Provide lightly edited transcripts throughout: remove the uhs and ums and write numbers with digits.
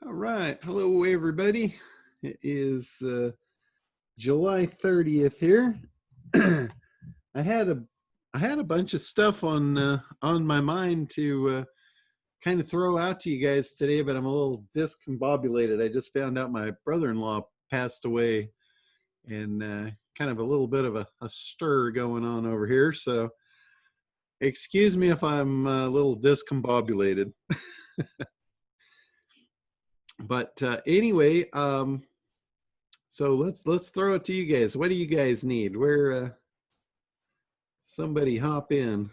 All right. Hello, everybody. It is July 30th here. I had a bunch of stuff on my mind to kind of throw out to you guys today, but I'm a little discombobulated. I just found out my brother-in-law passed away, and kind of a little bit of a stir going on over here. So excuse me if I'm a little discombobulated. But anyway, so let's throw it to you guys. What do you guys need? Where somebody hop in.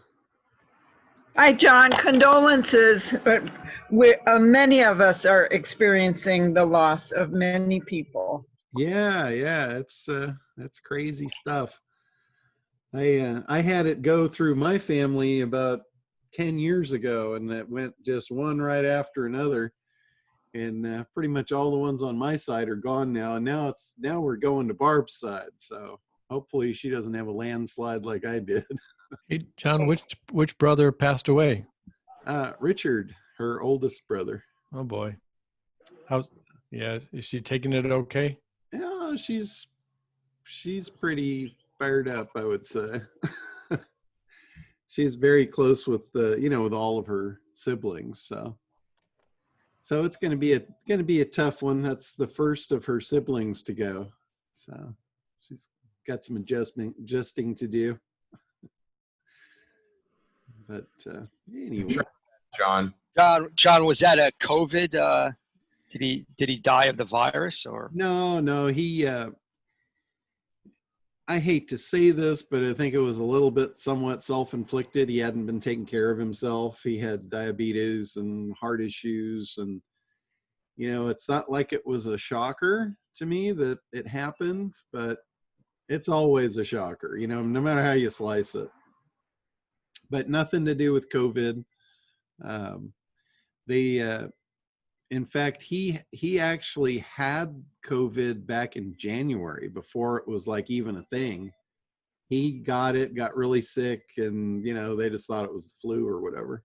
Hi, John. Condolences, but many of us are experiencing the loss of many people. Yeah, that's crazy stuff. I had it go through my family about 10 years ago, and it went just one right after another. And pretty much all the ones on my side are gone now. And now we're going to Barb's side. So hopefully she doesn't have a landslide like I did. Hey, John, which brother passed away? Richard, her oldest brother. Oh boy. Is she taking it okay? Yeah, she's pretty fired up, I would say. She's very close with with all of her siblings. So it's going to be a tough one. That's the first of her siblings to go. So she's got some adjusting to do. But anyway, John, was that a COVID? Did he die of the virus or? No, he. I hate to say this, but I think it was a little bit somewhat self-inflicted. He hadn't been taking care of himself. He had diabetes and heart issues, and it's not like it was a shocker to me that it happened, but it's always a shocker, no matter how you slice it. But nothing to do with COVID. In fact, he actually had COVID back in January before it was like even a thing. He got really sick, and they just thought it was the flu or whatever.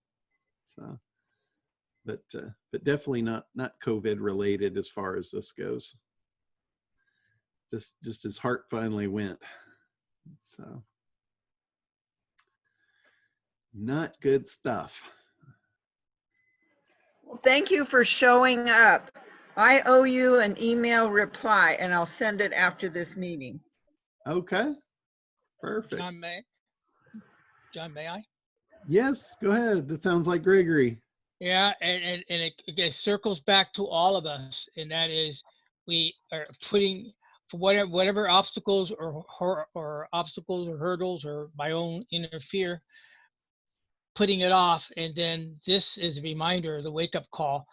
So, but definitely not COVID related as far as this goes. Just his heart finally went. So, not good stuff. Well, thank you for showing up. I owe you an email reply, and I'll send it after this meeting. Okay, perfect. John, may I? Yes, go ahead. That sounds like Gregory. Yeah, and it circles back to all of us, and that is we are putting for whatever obstacles or obstacles or hurdles or my own interfere, putting it off, and then this is a reminder, the wake-up call.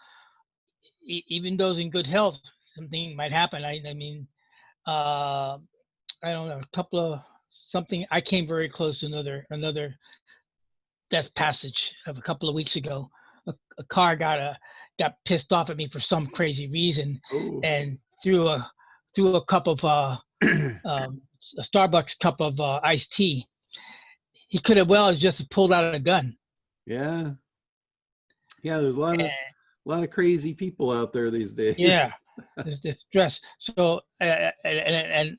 Even those in good health, something might happen. I don't know, something. I came very close to another death passage of a couple of weeks ago. A car got pissed off at me for some crazy reason. Ooh. And threw a cup of a Starbucks cup of iced tea. He could have just pulled out a gun. Yeah, there's a lot of crazy people out there these days. Yeah, there's stress. So and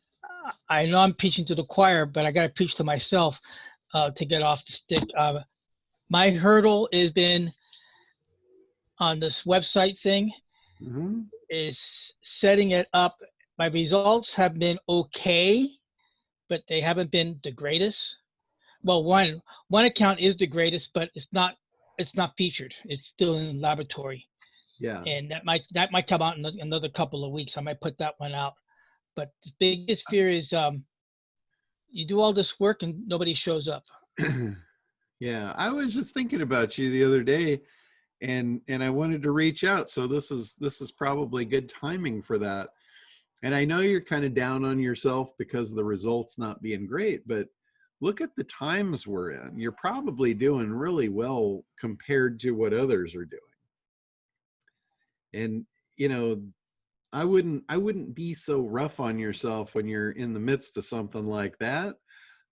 I know I'm preaching to the choir, but I got to preach to myself to get off the stick. My hurdle has been on this website thing, is setting it up. My results have been okay, but they haven't been the greatest. Well, one account is the greatest, but it's not featured. It's still in the laboratory. Yeah. And that might come out in another couple of weeks. I might put that one out. But the biggest fear is you do all this work and nobody shows up. Yeah, I was just thinking about you the other day, and I wanted to reach out. So this is probably good timing for that. And I know you're kind of down on yourself because of the results not being great, but look at the times we're in. You're probably doing really well compared to what others are doing. And I wouldn't be so rough on yourself when you're in the midst of something like that.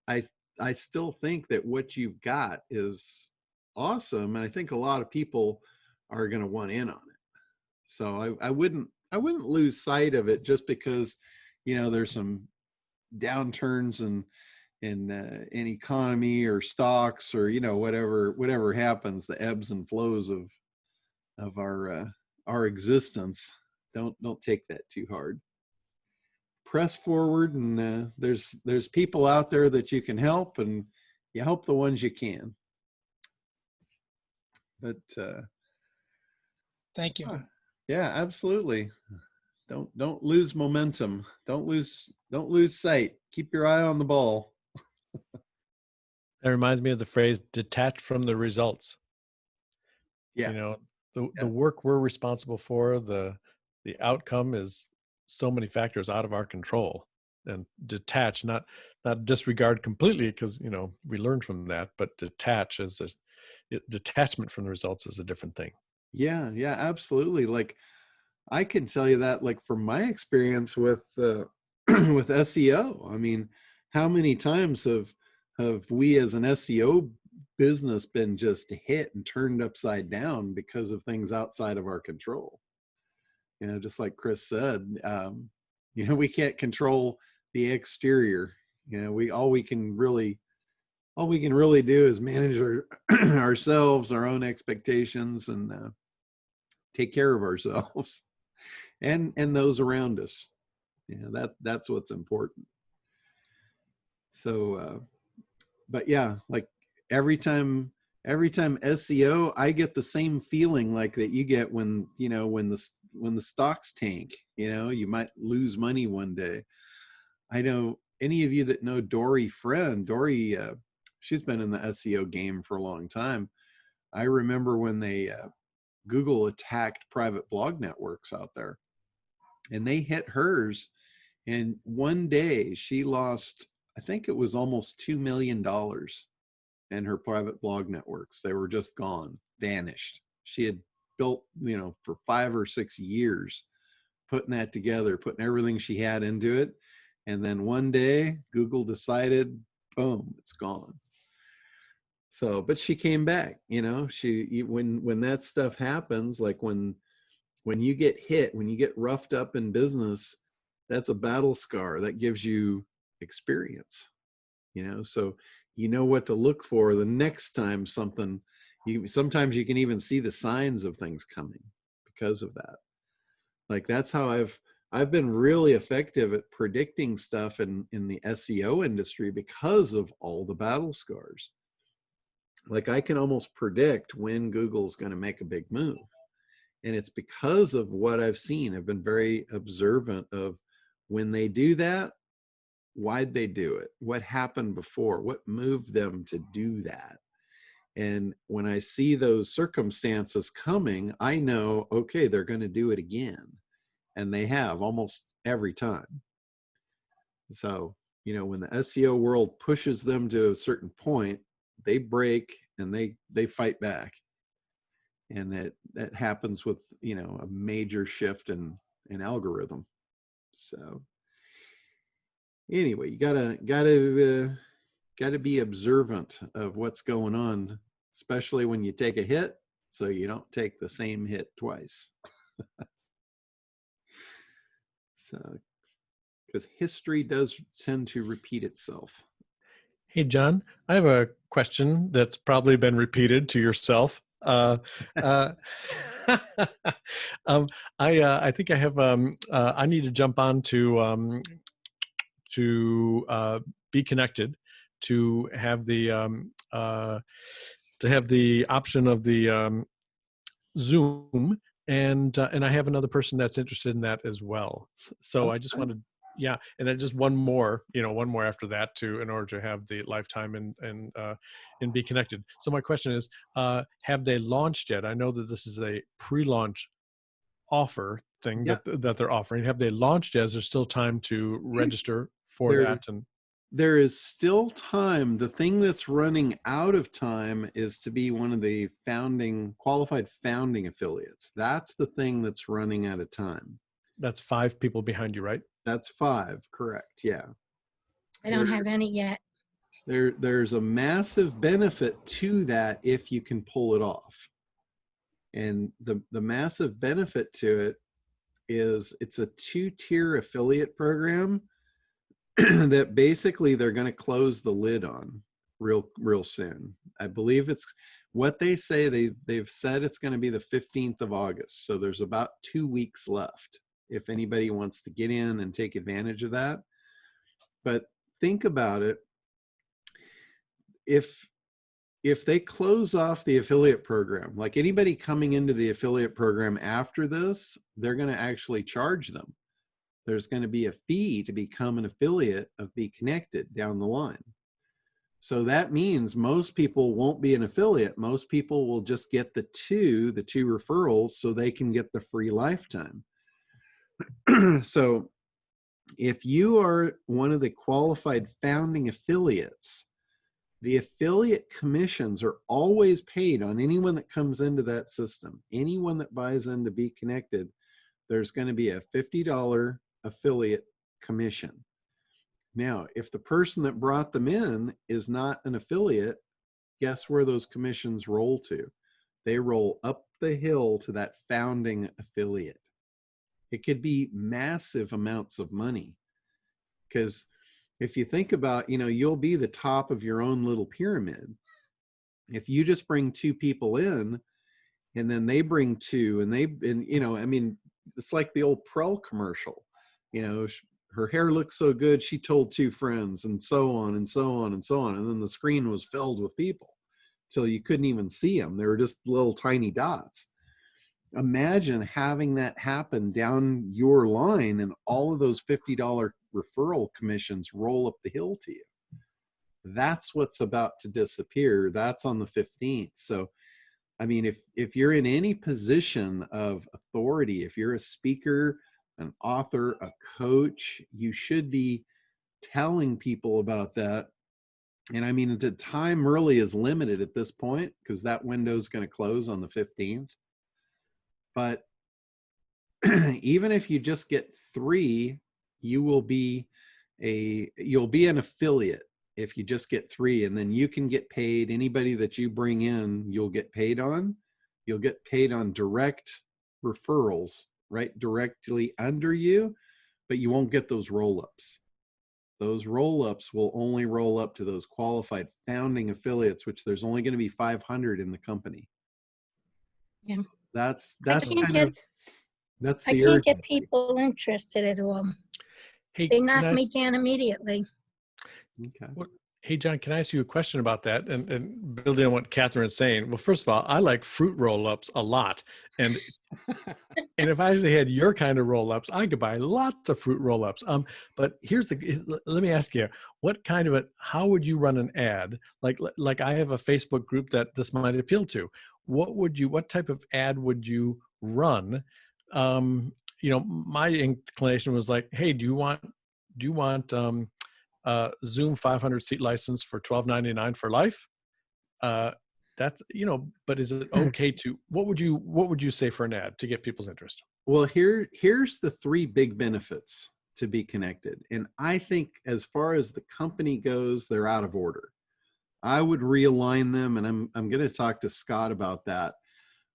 I still think that what you've got is awesome, and I think a lot of people are going to want in on it. So I wouldn't lose sight of it just because, there's some downturns in economy or stocks or, whatever happens, the ebbs and flows of our existence. Don't take that too hard. Press forward, and there's people out there that you can help, and you help the ones you can. But Thank you. yeah, absolutely. Don't lose momentum. Don't lose sight. Keep your eye on the ball. That reminds me of the phrase "detached from the results." Yeah. The work we're responsible for, the outcome is so many factors out of our control. And detach, not disregard completely, because we learned from that, but detach is detachment from the results is a different thing. Yeah, absolutely. Like, I can tell you that, like, from my experience with with SEO. I mean, how many times have we as an SEO business been just hit and turned upside down because of things outside of our control? Just like Chris said, we can't control the exterior. All we can really do is manage ourselves, our own expectations, and take care of ourselves and those around us. That's what's important. So, but yeah, like every time SEO, I get the same feeling like that you get when when the stocks tank. You might lose money one day. I know any of you that know Dori Friend. Dori, she's been in the SEO game for a long time. I remember when Google attacked private blog networks out there, and they hit hers. And one day she lost, I think it was almost $2 million in her private blog networks. They were just gone, vanished. She had built, for 5 or 6 years, putting that together, putting everything she had into it. And then one day Google decided, boom, it's gone. So, but she came back, when that stuff happens, like when you get hit, when you get roughed up in business, that's a battle scar that gives you experience, so what to look for the next time something. Sometimes you can even see the signs of things coming because of that. Like, that's how I've been really effective at predicting stuff in the SEO industry because of all the battle scars. Like, I can almost predict when Google's going to make a big move. And it's because of what I've seen. I've been very observant of when they do that, why'd they do it? What happened before? What moved them to do that? And when I see those circumstances coming, I know, okay, they're going to do it again. And they have almost every time. So, when the SEO world pushes them to a certain point, they break and they fight back. And that happens with, a major shift in algorithm. So anyway, you gotta be observant of what's going on, especially when you take a hit, so you don't take the same hit twice. So, because history does tend to repeat itself. Hey, John, I have a question that's probably been repeated to yourself. I think I have. I need to jump on to BeeKonnected to have the option of the Zoom, and I have another person that's interested in that as well. So I just wanted. Yeah, and then just one more after that in order to have the lifetime and BeeKonnected. So my question is, have they launched yet? I know that this is a pre-launch offer thing that they're offering. Have they launched yet? Is there still time to register for that? And there is still time. The thing that's running out of time is to be one of the qualified founding affiliates. That's the thing that's running out of time. That's 5 people behind you, right? That's 5, correct? Yeah. I don't have any yet. There's a massive benefit to that if you can pull it off. And the massive benefit to it is it's a 2-tier affiliate program that basically they're going to close the lid on real soon. I believe it's what they say. They've said it's going to be the 15th of August. So there's about 2 weeks left if anybody wants to get in and take advantage of that. But think about it. If they close off the affiliate program, like anybody coming into the affiliate program after this, they're going to actually charge them. There's going to be a fee to become an affiliate of BeeKonnected down the line. So that means most people won't be an affiliate. Most people will just get the two referrals so they can get the free lifetime. So if you are one of the qualified founding affiliates, the affiliate commissions are always paid on anyone that comes into that system. Anyone that buys into BeeKonnected, there's going to be a $50 affiliate commission. Now, if the person that brought them in is not an affiliate, guess where those commissions roll to? They roll up the hill to that founding affiliate. It could be massive amounts of money, because if you think about, you'll be the top of your own little pyramid. If you just bring 2 people in and then they bring 2 and it's like the old Prel commercial, her hair looks so good, she told 2 friends, and so on and so on and so on. And then the screen was filled with people till you couldn't even see them. They were just little tiny dots. Imagine having that happen down your line and all of those $50 referral commissions roll up the hill to you. That's what's about to disappear. That's on the 15th. So, I mean, if you're in any position of authority, if you're a speaker, an author, a coach, you should be telling people about that. And I mean, the time really is limited at this point because that window is going to close on the 15th. But even if you just get 3, you'll be an affiliate if you just get 3, and then you can get paid. Anybody that you bring in, you'll get paid on. You'll get paid on direct referrals, right, directly under you, but you won't get those roll-ups. Those roll-ups will only roll up to those qualified founding affiliates, which there's only going to be 500 in the company. Yeah. So that's I can't get people interested at all. Hey, They knock me down immediately. Okay. Hey, John, can I ask you a question about that? And building on what Catherine's saying. Well, first of all, I like fruit roll-ups a lot. And and if I actually had your kind of roll-ups, I could buy lots of fruit roll-ups. But let me ask you, how would you run an ad? Like I have a Facebook group that this might appeal to. What type of ad would you run? My inclination was like, hey, do you want Zoom 500 seat license for $12.99 for life? That's, but is it okay to, what would you say for an ad to get people's interest? Well, here's the 3 big benefits to BeeKonnected. And I think as far as the company goes, they're out of order. I would realign them, and I'm going to talk to Scott about that.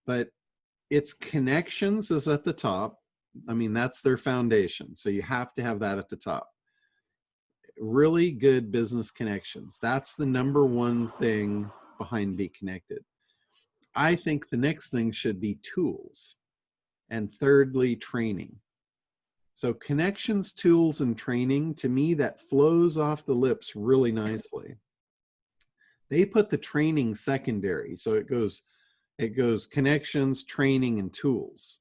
But it's connections is at the top. I mean, that's their foundation. So you have to have that at the top. Really good business connections. That's the number 1 thing behind BeeKonnected. I think the next thing should be tools. And thirdly, training. So connections, tools, and training, to me, that flows off the lips really nicely. They put the training secondary. So it goes connections, training, and tools.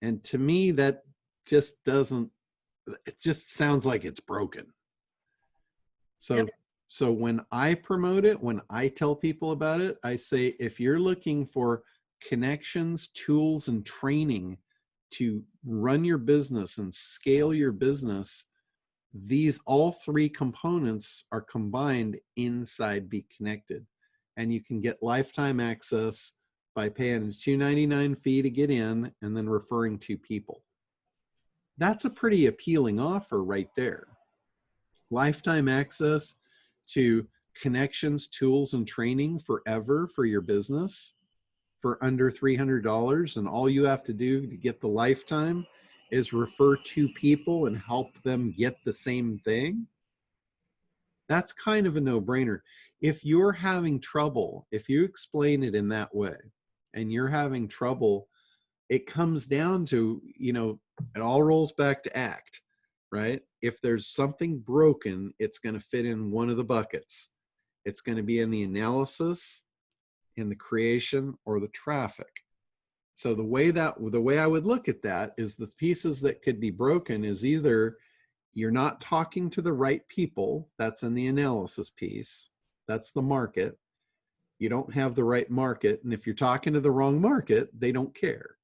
And to me, that just it just sounds like it's broken. So, yep. So when I promote it, when I tell people about it, I say, if you're looking for connections, tools, and training to run your business and scale your business, all 3 components are combined inside BeeKonnected. And you can get lifetime access by paying a $2.99 fee to get in and then referring 2 people. That's a pretty appealing offer right there. Lifetime access to connections, tools, and training forever for your business. for under $300, and all you have to do to get the lifetime is refer 2 people and help them get the same thing, that's kind of a no-brainer. If you're having trouble, if you explain it in that way and you're having trouble, it comes down to, you know, it all rolls back to ACT, right? If there's something broken, it's going to fit in one of the buckets. It's going to be in the analysis, in the creation, or the traffic. So the way I would look at that is the pieces that could be broken is either you're not talking to the right people, that's in the analysis piece, that's the market. You don't have the right market, and if you're talking to the wrong market, they don't care.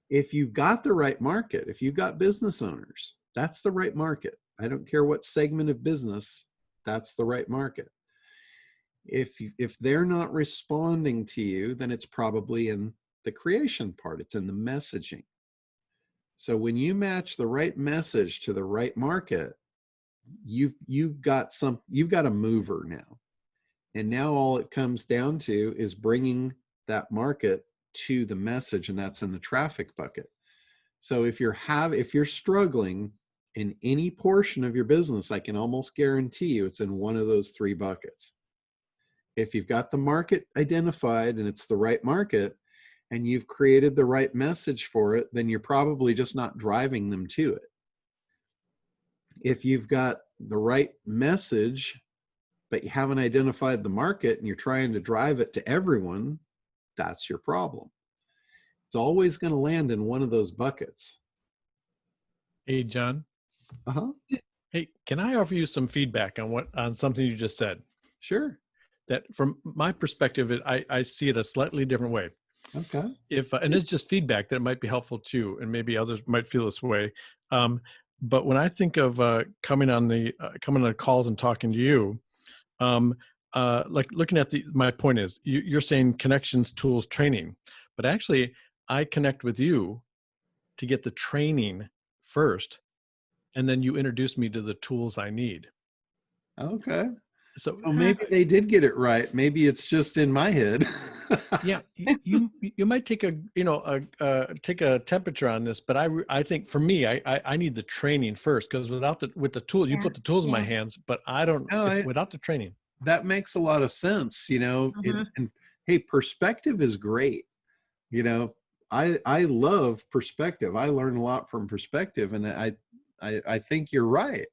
If you've got the right market, if you've got business owners, that's the right market. I don't care what segment of business, that's the right market. If they're not responding to you, then it's probably in the creation part, it's in the messaging. So when you match the right message to the right market, you've got a mover now. And now all it comes down to is bringing that market to the message, and that's in the traffic bucket. So if you're struggling in any portion of your business, I can almost guarantee you it's in one of those 3 buckets. If you've got the market identified and it's the right market and you've created the right message for it, then you're probably just not driving them to it. If you've got the right message, but you haven't identified the market and you're trying to drive it to everyone, that's your problem. It's always going to land in one of those buckets. Hey, John. Hey, can I offer you some feedback on something you just said? Sure. That from my perspective, I see it a slightly different way. Okay. And it's just feedback that might be helpful too, and maybe others might feel this way. But when I think of coming on the calls and talking to you, like looking at my point is you're saying connections, tools, training, but actually I connect with you to get the training first, and then you introduce me to the tools I need. Okay. So maybe they did get it right. Maybe it's just in my head. Yeah, you might take take a temperature on this, but I think for me, I need the training first, because with the tools, you put the tools in my hands, but I don't without the training. That makes a lot of sense, you know. And hey, perspective is great. You know, I love perspective. I learn a lot from perspective, and I think you're right.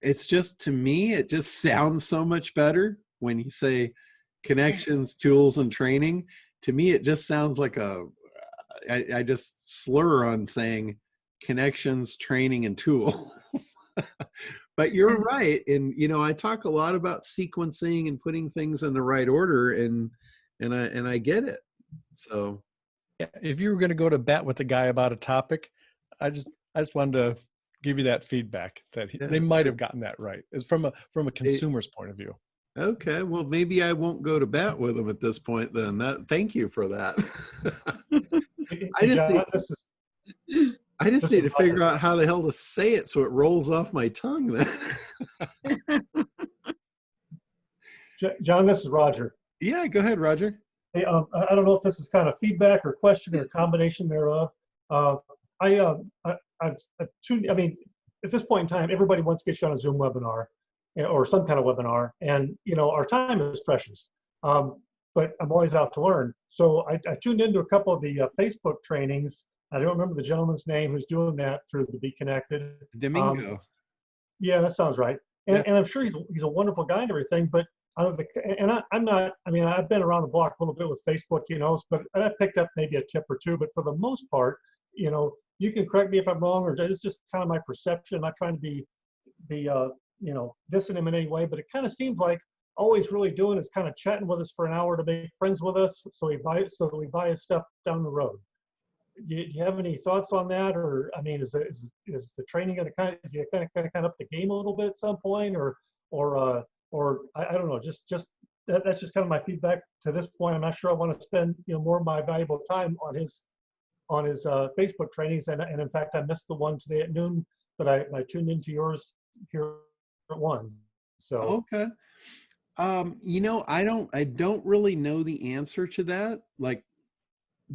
It's just, to me, it just sounds so much better when you say connections, tools, and training. To me, it just sounds like I just slur on saying connections, training, and tools. But you're right. And, you know, I talk a lot about sequencing and putting things in the right order, and I get it. So yeah, if you were going to go to bat with the guy about a topic, I just wanted to give you that feedback that they might have gotten that right. It's from a consumer's point of view. Okay, well, maybe I won't go to bat with them at this point then. Thank you for that. I just need to figure out how the hell to say it so it rolls off my tongue then. John, this is Roger. Yeah, go ahead, Roger. Hey, I don't know if this is kind of feedback or question or a combination thereof. I've tuned, I mean, at this point in time, everybody wants to get you on a Zoom webinar or some kind of webinar, and you know, our time is precious. But I'm always out to learn. So I tuned into a couple of the Facebook trainings. I don't remember the gentleman's name who's doing that through the BeeKonnected. Domingo. Yeah, that sounds right. And I'm sure he's a wonderful guy and everything, but I'm not, I mean, I've been around the block a little bit with Facebook, you know, but I picked up maybe a tip or two, but for the most part, you know, you can correct me if I'm wrong, or it's just kind of my perception. I'm not trying to be you know, dissing him in any way, but it kind of seems like all he's really doing is kind of chatting with us for an hour to make friends with us, so that we buy his stuff down the road. Do you have any thoughts on that? Or, I mean, is the training going to kind of up the game a little bit at some point, or I don't know, just that's just kind of my feedback to this point. I'm not sure I want to spend, you know, more of my valuable time on his Facebook trainings, and in fact I missed the one today at noon, but I tuned into yours here at 1. So okay. You know, I don't really know the answer to that. Like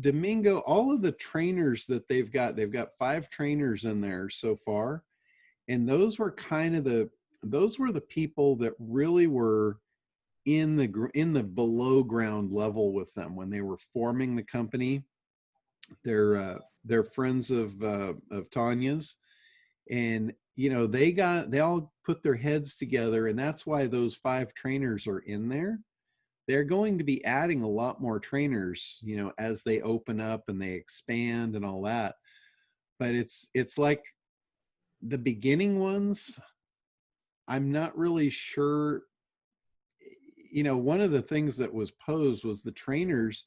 Domingo, all of the trainers that they've got 5 trainers in there so far. And those were kind of those were the people that really were in the below ground level with them when they were forming the company. They're friends of Tanya's, and you know they all put their heads together, and that's why those 5 trainers are in there. They're going to be adding a lot more trainers, you know, as they open up and they expand and all that. But it's like the beginning ones, I'm not really sure. You know, one of the things that was posed was the trainers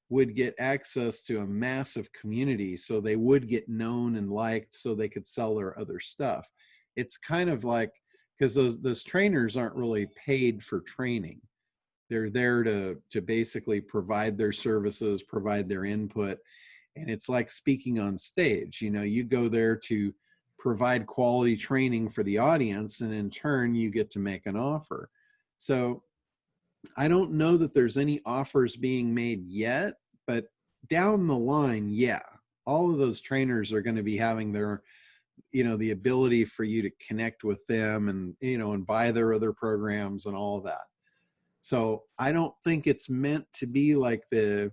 would get access to a massive community, so they would get known and liked so they could sell their other stuff. It's kind of like, because those trainers aren't really paid for training. They're there to basically provide their services, provide their input. And it's like speaking on stage. You know, you go there to provide quality training for the audience, and in turn you get to make an offer. So I don't know that there's any offers being made yet, but down the line, yeah, all of those trainers are going to be having their, you know, the ability for you to connect with them and, you know, and buy their other programs and all of that. So I don't think it's meant to be like the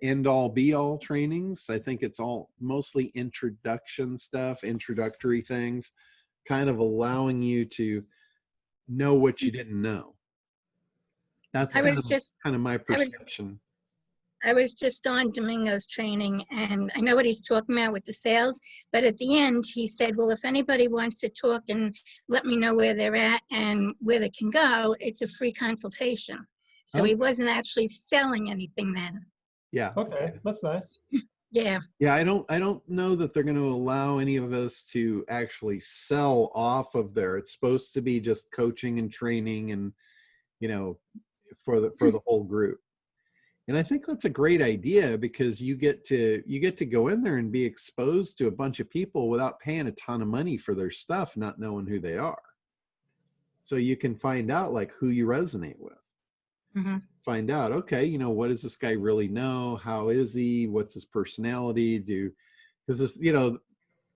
end all be all trainings. I think it's all mostly introduction stuff, introductory things, kind of allowing you to know what you didn't know. That's I kind was of just, my I was, perception. I was just on Domingo's training, and I know what he's talking about with the sales, but at the end, he said, well, if anybody wants to talk and let me know where they're at and where they can go, it's a free consultation. So he Okay. wasn't actually selling anything then. Yeah. Okay, that's nice. Yeah. Yeah, I don't know that they're going to allow any of us to actually sell off of there. It's supposed to be just coaching and training and, you know, for the whole group. And I think that's a great idea because you get to go in there and be exposed to a bunch of people without paying a ton of money for their stuff, not knowing who they are. So you can find out like who you resonate with. Mm-hmm. Find out, okay, you know, what does this guy really know? How is he? What's his personality? Because this, you know,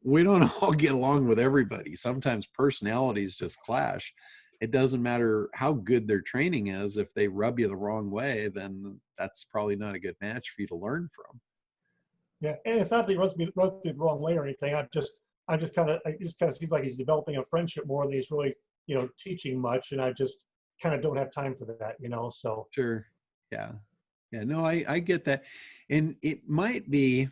we don't all get along with everybody. Sometimes personalities just clash. It doesn't matter how good their training is. If they rub you the wrong way, then that's probably not a good match for you to learn from. Yeah, and it's not that he rubs me the wrong way or anything. I just kind of seems like he's developing a friendship more than he's really, you know, teaching much, and I just kind of don't have time for that, you know. So Sure. Yeah. Yeah. No, I get that. And it might be,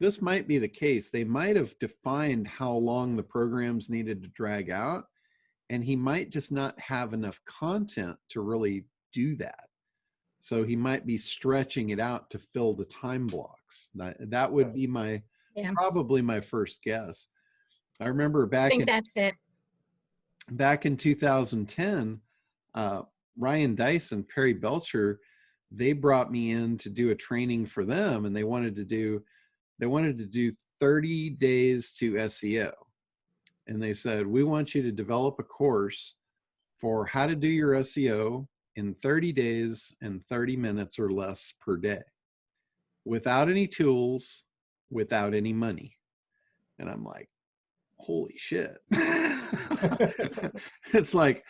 this might be the case. They might have defined how long the programs needed to drag out, and he might just not have enough content to really do that. So he might be stretching it out to fill the time blocks. That would be probably my first guess. I remember I think that's it. back in 2010, Ryan Dice and Perry Belcher, they brought me in to do a training for them, and they wanted to do 30 days to SEO. And they said, we want you to develop a course for how to do your SEO in 30 days and 30 minutes or less per day, without any tools, without any money. And I'm like, holy shit. It's like,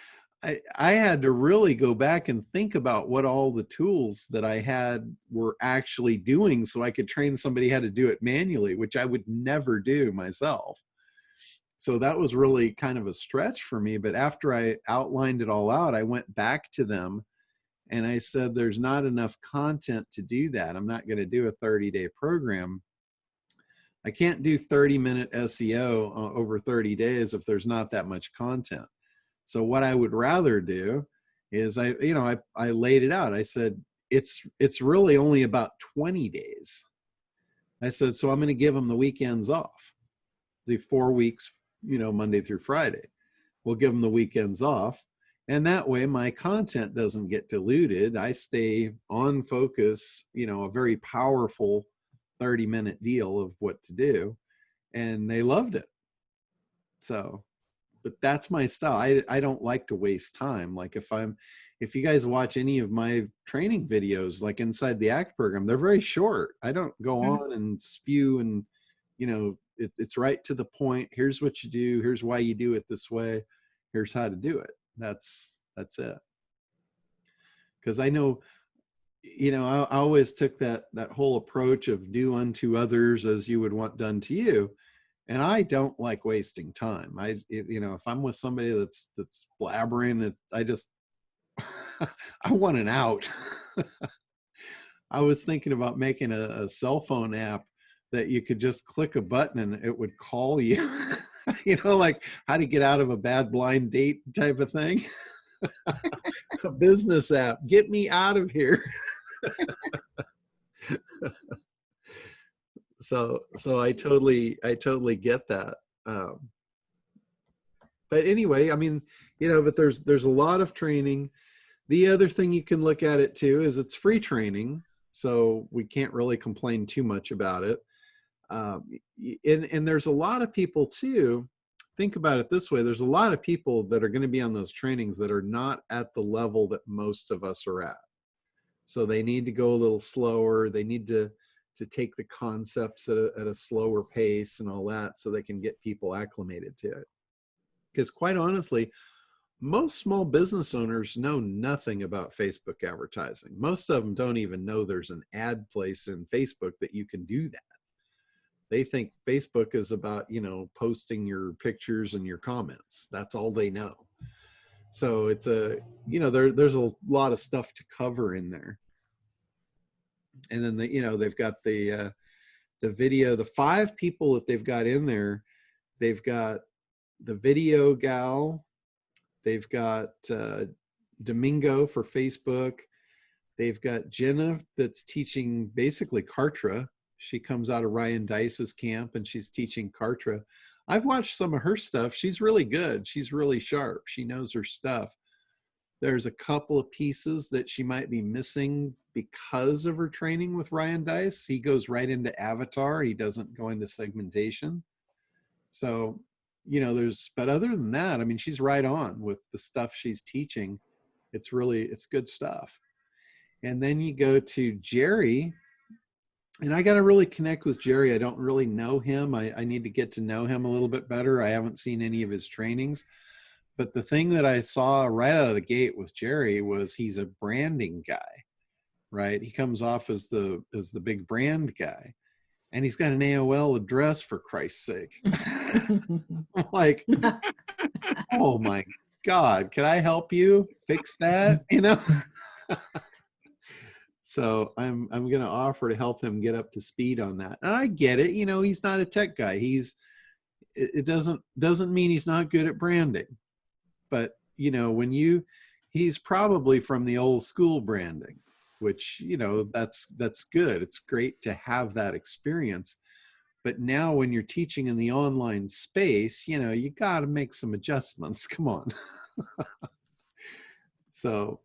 I had to really go back and think about what all the tools that I had were actually doing so I could train somebody how to do it manually, which I would never do myself. So that was really kind of a stretch for me. But after I outlined it all out, I went back to them and I said, there's not enough content to do that. I'm not going to do a 30-day program. I can't do 30-minute SEO over 30 days if there's not that much content. So what I would rather do is I laid it out. I said, it's really only about 20 days. I said, so I'm going to give them the weekends off, the 4 weeks, you know, Monday through Friday. We'll give them the weekends off. And that way my content doesn't get diluted. I stay on focus, you know, a very powerful 30-minute deal of what to do. And they loved it. So, but that's my style. I don't like to waste time. Like if if you guys watch any of my training videos, like inside the ACT program, they're very short. I don't go on and spew and, you know, it's right to the point. Here's what you do. Here's why you do it this way. Here's how to do it. That's it. Because I know, you know, I always took that whole approach of do unto others as you would want done to you. And I don't like wasting time. You know, if I'm with somebody that's blabbering, I just, I want an out. I was thinking about making a cell phone app that you could just click a button and it would call you, you know, like how to get out of a bad blind date type of thing. A business app, get me out of here. So I totally get that. But anyway, I mean, you know, but there's a lot of training. The other thing you can look at it too is it's free training, so we can't really complain too much about it. And there's a lot of people too. Think about it this way: there's a lot of people that are going to be on those trainings that are not at the level that most of us are at. So they need to go a little slower. They need to take the concepts at a slower pace and all that, so they can get people acclimated to it. Because quite honestly, most small business owners know nothing about Facebook advertising. Most of them don't even know there's an ad place in Facebook that you can do that. They think Facebook is about, you know, posting your pictures and your comments. That's all they know. So it's you know, there's a lot of stuff to cover in there. And then you know, they've got the video, the 5 people that they've got in there. They've got the video gal. They've got Domingo for Facebook. They've got Jenna that's teaching basically Kartra. She comes out of Ryan Dice's camp and she's teaching Kartra. I've watched some of her stuff. She's really good. She's really sharp. She knows her stuff. There's a couple of pieces that she might be missing because of her training with Ryan Dice. He goes right into avatar. He doesn't go into segmentation. So, you know, but other than that, I mean, she's right on with the stuff she's teaching. It's good stuff. And then you go to Jerry, and I got to really connect with Jerry. I don't really know him. I need to get to know him a little bit better. I haven't seen any of his trainings. But the thing that I saw right out of the gate with Jerry was he's a branding guy, right? He comes off as the big brand guy. And he's got an AOL address, for Christ's sake. Like, oh my God, can I help you fix that? You know? So I'm going to offer to help him get up to speed on that. And I get it. You know, he's not a tech guy. It doesn't mean he's not good at branding. But, you know, he's probably from the old school branding, which, you know, that's good. It's great to have that experience. But now when you're teaching in the online space, you know, you got to make some adjustments. Come on. So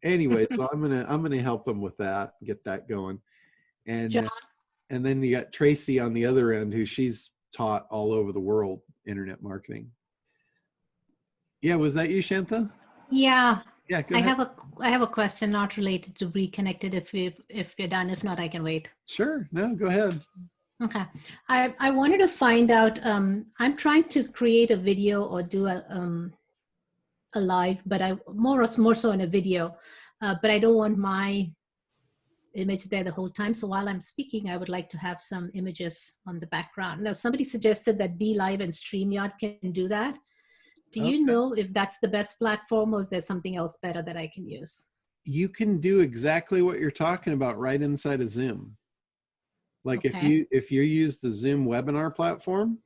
anyway, so I'm going to help him with that, get that going. And and then you got Tracy on the other end, who she's taught all over the world internet marketing. Yeah, was that you, Shantha? Yeah. Yeah, go ahead. I have a question not related to BeeKonnected. If you're done, if not, I can wait. Sure. No, go ahead. Okay. I wanted to find out. I'm trying to create a video or do a live, but I more so in a video. But I don't want my image there the whole time. So while I'm speaking, I would like to have some images on the background. Now, somebody suggested that BeLive and StreamYard can do that. Do you know if that's the best platform, or is there something else better that I can use? You can do exactly what you're talking about right inside of Zoom. Like if you use the Zoom webinar platform,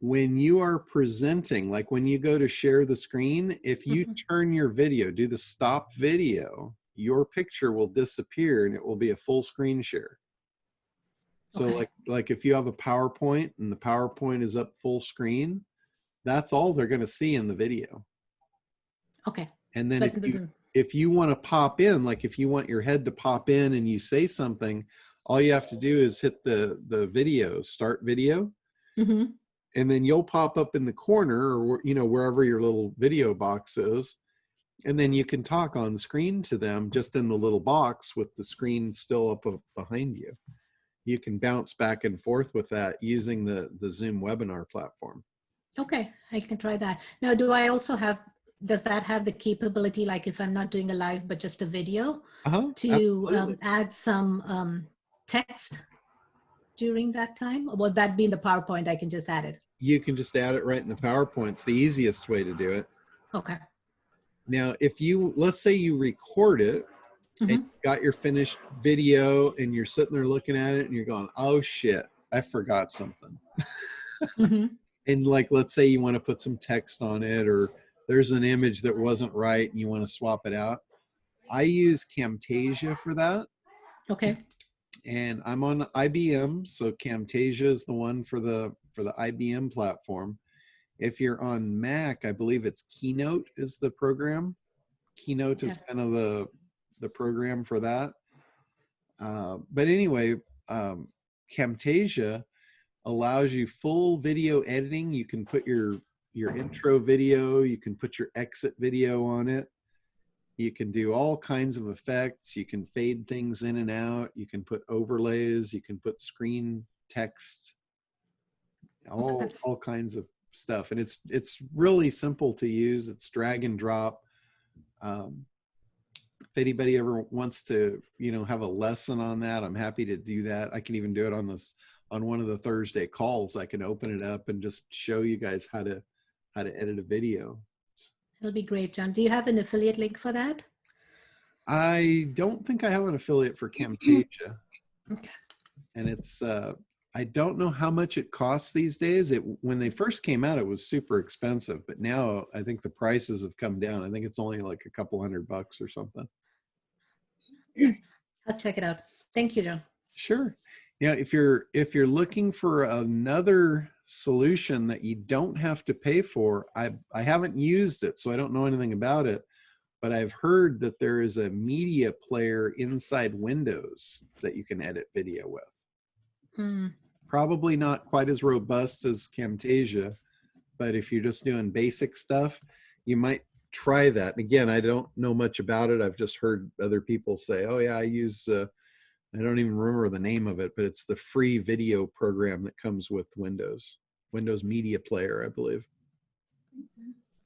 when you are presenting, like when you go to share the screen, if you turn your video, do the stop video, your picture will disappear and it will be a full screen share. So like if you have a PowerPoint and the PowerPoint is up full screen, that's all they're going to see in the video. Okay. And then if you want to pop in, like if you want your head to pop in and you say something, all you have to do is hit the video, start video. And then you'll pop up in the corner, or, you know, wherever your little video box is, And then you can talk on screen to them just in the little box with the screen still up behind you. You can bounce back and forth with that using the Zoom webinar platform. Okay, I can try that. Now, do I also have, does that have the capability, like if I'm not doing a live, but just a video, to add some text during that time? Or would that be in the PowerPoint? I can just add it. You can just add it right in the PowerPoint. It's the easiest way to do it. Okay. Now, if you, let's say you record it and you got your finished video and you're sitting there looking at it and you're going, oh shit, I forgot something. And like, let's say you want to put some text on it, or there's an image that wasn't right and you want to swap it out. I use Camtasia for that. Okay. And I'm on IBM, so Camtasia is the one for the IBM platform. If you're on Mac, I believe it's Keynote is the program. Keynote is kind of the program for that. But anyway, Camtasia allows you full video editing. You can put your intro video, you can put your exit video on it. You can do all kinds of effects. You can fade things in and out. You can put overlays. You can put screen text, all kinds of stuff. And it's really simple to use. It's drag and drop. If anybody ever wants to, have a lesson on that, I'm happy to do that. I can even do it on one of the Thursday calls. I can open it up and just show you guys how to edit a video. That'll be great, John. Do you have an affiliate link for that? I don't think I have an affiliate for Camtasia. Okay. And it's, I don't know how much it costs these days. When they first came out, it was super expensive, but now I think the prices have come down. I think it's only like a couple $100 or something. I'll check it out. Thank you, John. Sure. Now, if you're looking for another solution that you don't have to pay for, I haven't used it, so I don't know anything about it, but I've heard that there is a media player inside Windows that you can edit video with. Probably not quite as robust as Camtasia, but if you're just doing basic stuff, you might try that. Again, I don't know much about it. I've just heard other people say, oh yeah, I use I don't even remember the name of it, but it's the free video program that comes with Windows Media Player, I believe.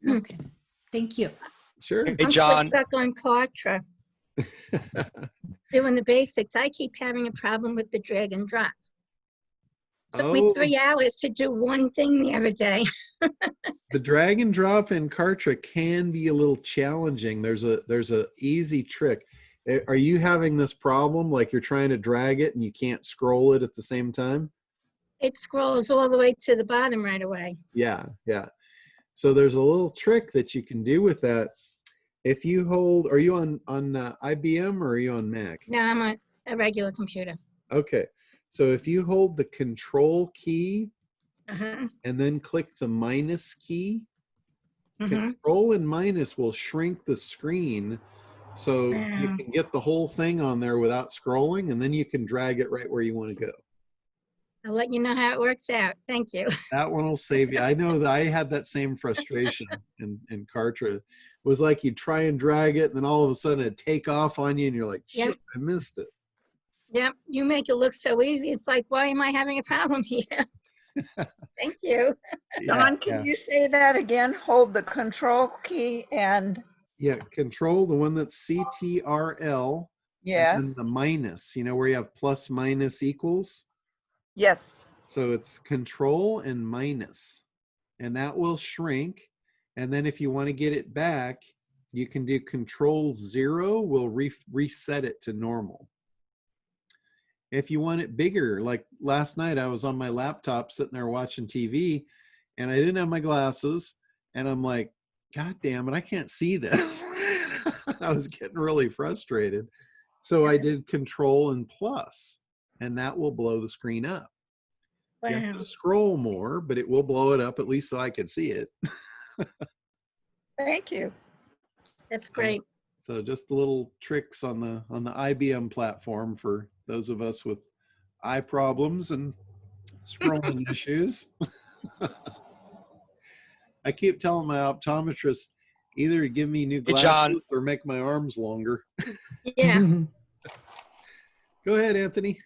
Okay, thank you. Sure. Hey, I'm John. still stuck on Kartra. Doing the basics. I keep having a problem with the drag and drop. Took me 3 hours to do one thing the other day. The drag and drop in Kartra can be a little challenging. There's a easy trick. Are you having this problem, like you're trying to drag it and you can't scroll it at the same time? It scrolls all the way to the bottom right away. Yeah. So there's a little trick that you can do with that. If you hold, are you on IBM or are you on Mac? No, I'm on a regular computer. Okay. So if you hold the Control key and then click the minus key, Control and minus will shrink the screen so you can get the whole thing on there without scrolling, and then you can drag it right where you want to go. I'll let you know how it works out. Thank you. That one will save you. I know that I had that same frustration in Kartra. It was like you try and drag it, and then all of a sudden it'd take off on you, and you're like, shit, I missed it. Yep, you make it look so easy. It's like, why am I having a problem here? Thank you. Don, can you say that again? Hold the Control key and... Yeah, Control, the one that's CTRL. Yes. And the minus, where you have plus, minus, equals. Yes. So it's Control and minus. And that will shrink. And then if you want to get it back, you can do Control 0, will reset it to normal. If you want it bigger, like last night I was on my laptop sitting there watching TV and I didn't have my glasses and I'm like, God damn it, I can't see this. I was getting really frustrated. So I did Control and plus, and that will blow the screen up. Wow. You have to scroll more, but it will blow it up at least so I could see it. Thank you. That's great. So just little tricks on the IBM platform for those of us with eye problems and scrolling issues. I keep telling my optometrist, either to give me new Hey, John. glasses or make my arms longer. Yeah. Go ahead, Anthony.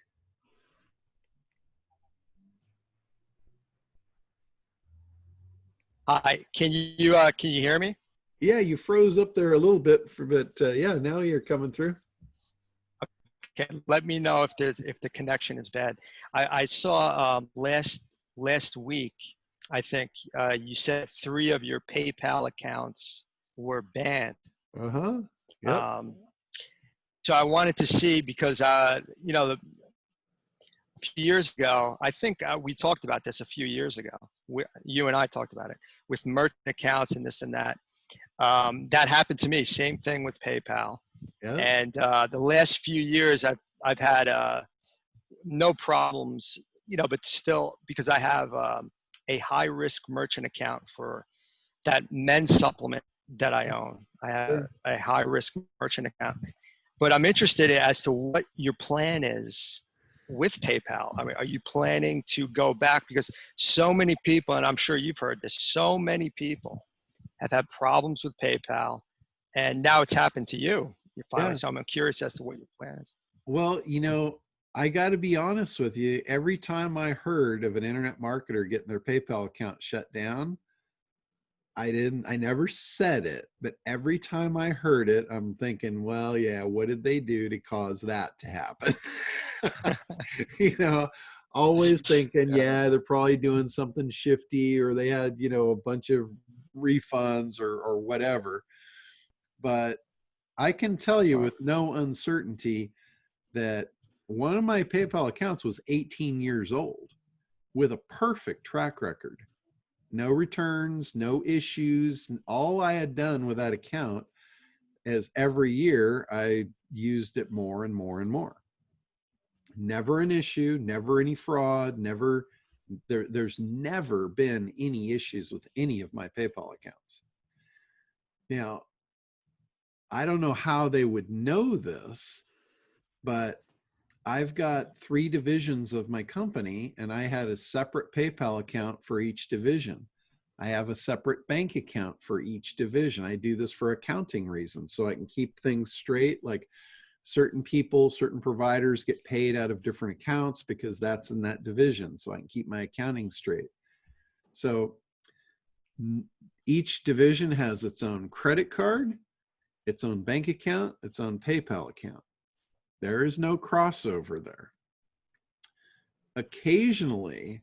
Hi, can you hear me? Yeah, you froze up there a little bit, but yeah, now you're coming through. Okay, let me know if the connection is bad. I saw last week, I think you said 3 of your PayPal accounts were banned. Uh-huh. Yep. So I wanted to see because you know, a few years ago, I think we talked about this a few years ago. You and I talked about it with merchant accounts and this and that. That happened to me. Same thing with PayPal. Yeah. And the last few years, I've had no problems, you know, but still because I have a high risk merchant account for that men's supplement that I own. I have a high risk merchant account, but I'm interested as to what your plan is with PayPal. I mean, are you planning to go back? Because so many people, and I'm sure you've heard this, so many people have had problems with PayPal, and now it's happened to you. You're finally, so I'm curious as to what your plan is. Well, you know, I got to be honest with you. Every time I heard of an internet marketer getting their PayPal account shut down, I never said it, but every time I heard it, I'm thinking, well, yeah, what did they do to cause that to happen? You know, always thinking, yeah, they're probably doing something shifty, or they had, you know, a bunch of refunds or whatever. But I can tell you with no uncertainty that one of my PayPal accounts was 18 years old with a perfect track record. No returns, no issues. All I had done with that account is every year I used it more and more and more. Never an issue, never any fraud, there's never been any issues with any of my PayPal accounts. Now, I don't know how they would know this, but I've got 3 divisions of my company, and I had a separate PayPal account for each division. I have a separate bank account for each division. I do this for accounting reasons, so I can keep things straight. Like certain people, certain providers get paid out of different accounts because that's in that division, so I can keep my accounting straight. So each division has its own credit card, its own bank account, its own PayPal account. There is no crossover there. Occasionally,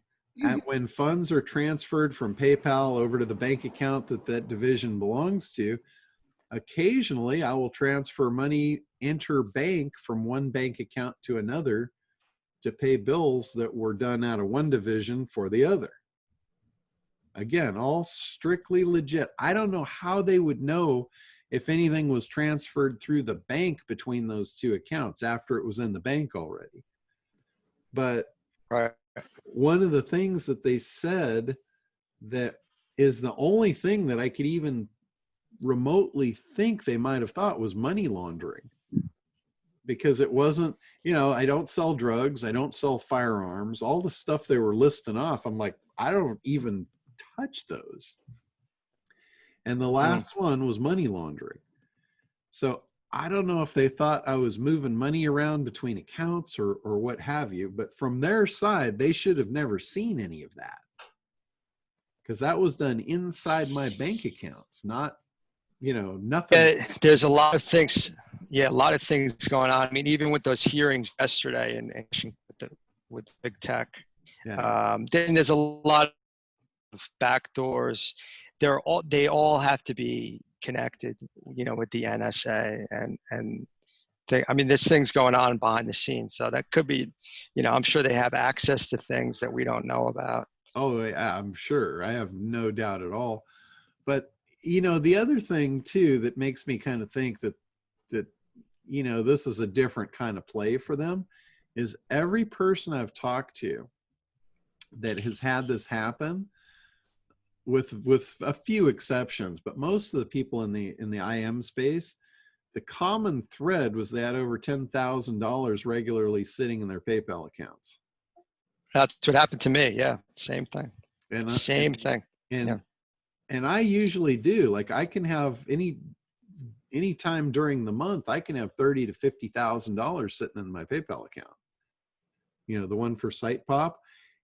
when funds are transferred from PayPal over to the bank account that that division belongs to, occasionally I will transfer money interbank from one bank account to another to pay bills that were done out of one division for the other. Again, all strictly legit. I don't know how they would know if anything was transferred through the bank between those 2 accounts after it was in the bank already. But one of the things that they said that is the only thing that I could even remotely think they might have thought was money laundering, because it wasn't, you know, I don't sell drugs, I don't sell firearms, all the stuff they were listing off. I'm like, I don't even touch those. And the last one was money laundering. So I don't know if they thought I was moving money around between accounts or what have you, but from their side, they should have never seen any of that, because that was done inside my bank accounts, not, you know, nothing. There's a lot of things. Yeah, a lot of things going on. I mean, even with those hearings yesterday with big tech, then there's a lot of backdoors. They all have to be connected, you know, with the NSA and I mean, there's things going on behind the scenes. So that could be, you know, I'm sure they have access to things that we don't know about. Oh, yeah, I'm sure. I have no doubt at all. But, you know, the other thing too that makes me kind of think that, you know, this is a different kind of play for them is every person I've talked to that has had this happen, with a few exceptions, but most of the people in the IM space, the common thread was they had over $10,000 regularly sitting in their PayPal accounts. That's what happened to me. Yeah, same thing. And same thing. And yeah. And I usually do. Like I can have any time during the month, I can have $30,000 to $50,000 sitting in my PayPal account. You know, the one for SitePop.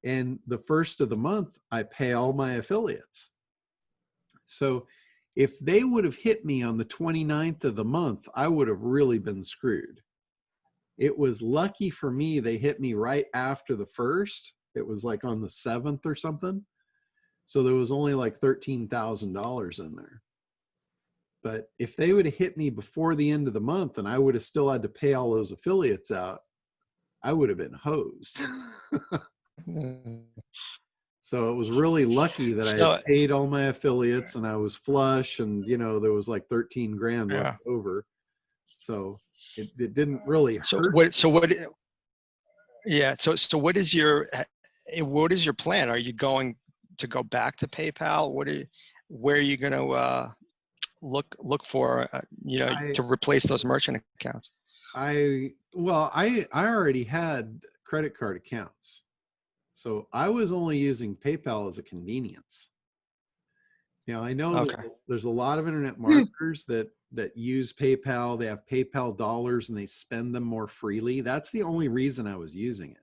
And the first of the month, I pay all my affiliates. So if they would have hit me on the 29th of the month, I would have really been screwed. It was lucky for me they hit me right after the first. It was like on the 7th or something. So there was only like $13,000 in there. But if they would have hit me before the end of the month and I would have still had to pay all those affiliates out, I would have been hosed. So it was really lucky that I had paid all my affiliates and I was flush, and you know, there was like 13 grand left over. So it didn't really hurt. So what is your plan? Are you going to go back to PayPal? Where are you going to look for to replace those merchant accounts? I already had credit card accounts, so I was only using PayPal as a convenience. You know, I know there's a lot of internet marketers that use PayPal. They have PayPal dollars and they spend them more freely. That's the only reason I was using it.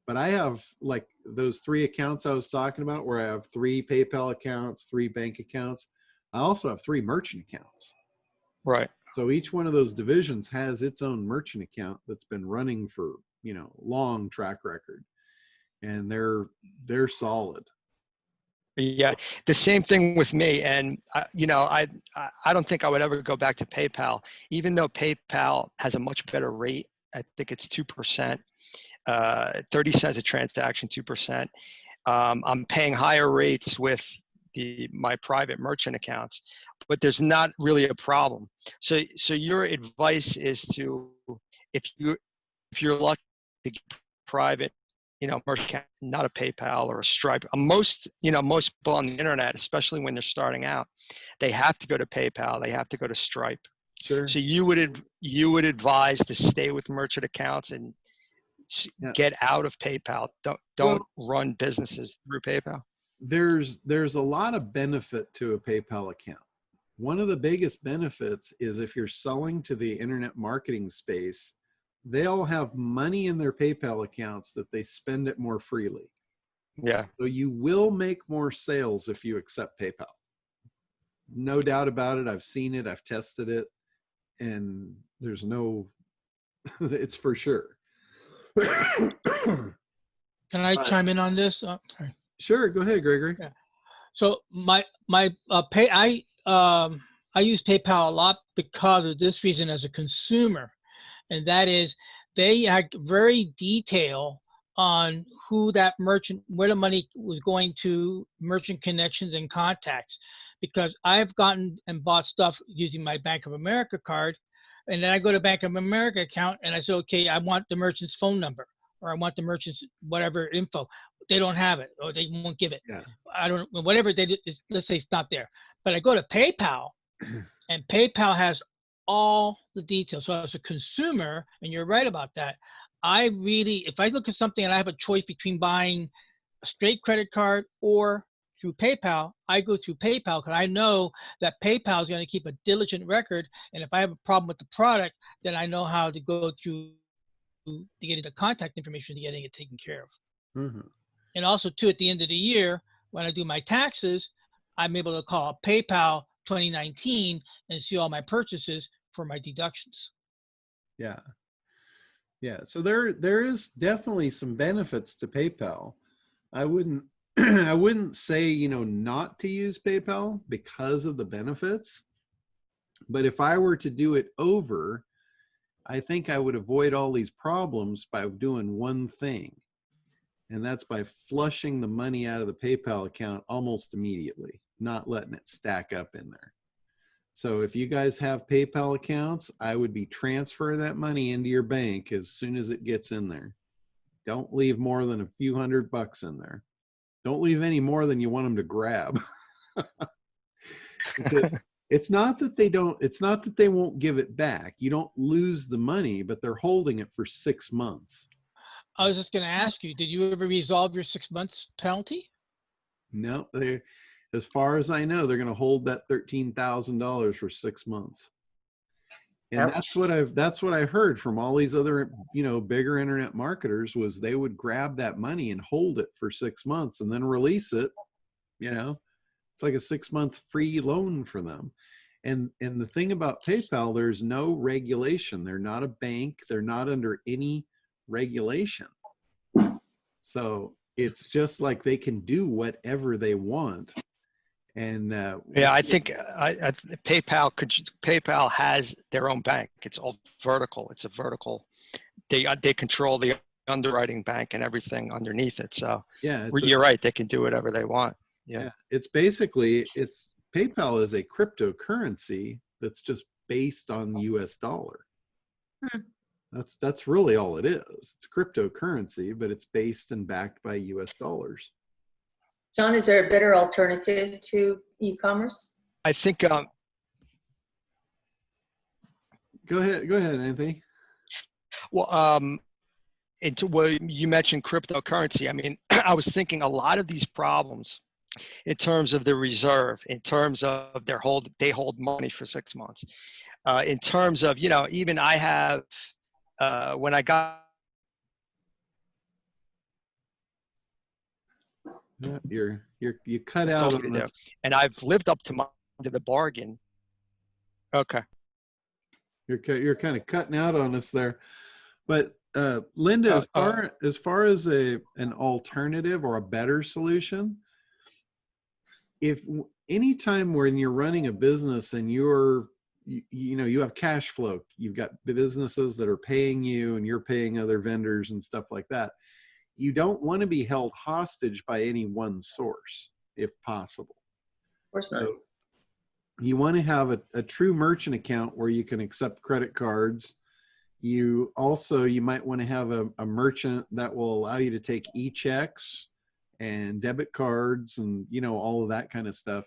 But I have like those 3 accounts I was talking about, where I have 3 PayPal accounts, 3 bank accounts. I also have 3 merchant accounts. Right. So each one of those divisions has its own merchant account that's been running for, you know, long track record, and they're solid. Yeah, the same thing with me. And I don't think I would ever go back to PayPal, even though PayPal has a much better rate. I think it's 2%, 30 cents a transaction, 2%. I'm paying higher rates with my private merchant accounts, but there's not really a problem. So your advice is to, if you're lucky to get private, merchant account, not a PayPal or a Stripe. Most people on the internet, especially when they're starting out, they have to go to PayPal. They have to go to Stripe. Sure. So you would advise to stay with merchant accounts and get out of PayPal. Don't run businesses through PayPal. There's a lot of benefit to a PayPal account. One of the biggest benefits is if you're selling to the internet marketing space, they all have money in their PayPal accounts that they spend it more freely. Yeah. So you will make more sales if you accept PayPal. No doubt about it. I've seen it. I've tested it. And there's no, it's for sure. Can I chime in on this? Sorry. Sure. Go ahead, Gregory. Yeah. So I use PayPal a lot because of this reason as a consumer. And that is, they had very detail on who that merchant, where the money was going to, merchant connections and contacts. Because I've gotten and bought stuff using my Bank of America card, and then I go to Bank of America account and I say, okay, I want the merchant's phone number, or I want the merchant's whatever info. They don't have it, or they won't give it. Yeah. I don't know, whatever they do, let's say it's not there. But I go to PayPal, and PayPal has all the details. So as a consumer, and you're right about that, I really, if I look at something and I have a choice between buying a straight credit card or through PayPal, I go through PayPal because I know that PayPal is going to keep a diligent record. And if I have a problem with the product, then I know how to go through to getting the contact information to getting it taken care of. Mm-hmm. And also, too, at the end of the year, when I do my taxes, I'm able to call PayPal 2019 and see all my purchases for my deductions. Yeah. Yeah. So there is definitely some benefits to PayPal. I wouldn't say, not to use PayPal because of the benefits. But if I were to do it over, I think I would avoid all these problems by doing one thing. And that's by flushing the money out of the PayPal account almost immediately, not letting it stack up in there. So if you guys have PayPal accounts, I would be transferring that money into your bank as soon as it gets in there. Don't leave more than a few $100 in there. Don't leave any more than you want them to grab. Because it's not that they won't give it back. You don't lose the money, but they're holding it for 6 months. I was just going to ask you, did you ever resolve your 6 months penalty? No, as far as I know, they're going to hold that $13,000 for 6 months. And that's what I heard from all these other, bigger internet marketers, was they would grab that money and hold it for 6 months and then release it. It's like a 6-month free loan for them. And the thing about PayPal, there's no regulation. They're not a bank. They're not under any regulation. So it's just like they can do whatever they want. And yeah, I think PayPal has their own bank. It's all vertical. It's a vertical. They control the underwriting bank and everything underneath it. So yeah, you're right. They can do whatever they want. Yeah. It's basically, PayPal is a cryptocurrency that's just based on the US dollar. That's really all it is. It's a cryptocurrency, but it's based and backed by US dollars. John, is there a better alternative to e-commerce? I think. Go ahead, Anthony. Well, you mentioned cryptocurrency. I mean, I was thinking a lot of these problems, in terms of the reserve, in terms of they hold money for 6 months, in terms of, even I have, when I got. Yeah, you cut out on this. And I've lived up to the bargain. Okay. You're kind of cutting out on us there, but Linda, as far as an alternative or a better solution, if anytime when you're running a business and you have cash flow, you've got businesses that are paying you and you're paying other vendors and stuff like that, you don't want to be held hostage by any one source, if possible. Of course not. So you want to have a true merchant account where you can accept credit cards. You might want to have a merchant that will allow you to take e-checks and debit cards and, all of that kind of stuff.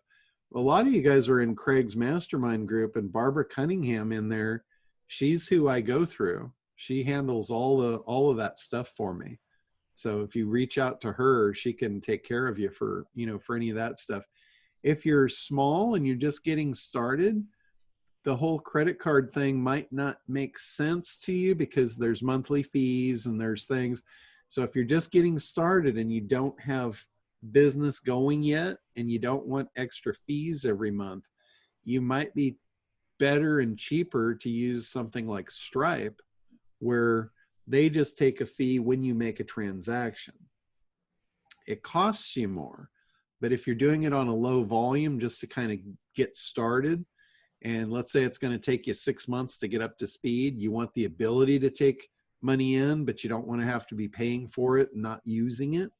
A lot of you guys are in Craig's mastermind group, and Barbara Cunningham in there, she's who I go through. She handles all of that stuff for me. So if you reach out to her, she can take care of you for any of that stuff. If you're small and you're just getting started, the whole credit card thing might not make sense to you because there's monthly fees and there's things. So if you're just getting started and you don't have business going yet and you don't want extra fees every month, you might be better and cheaper to use something like Stripe, where they just take a fee when you make a transaction. It costs you more, but if you're doing it on a low volume just to kind of get started, and let's say it's going to take you 6 months to get up to speed, you want the ability to take money in, but you don't want to have to be paying for it and not using it,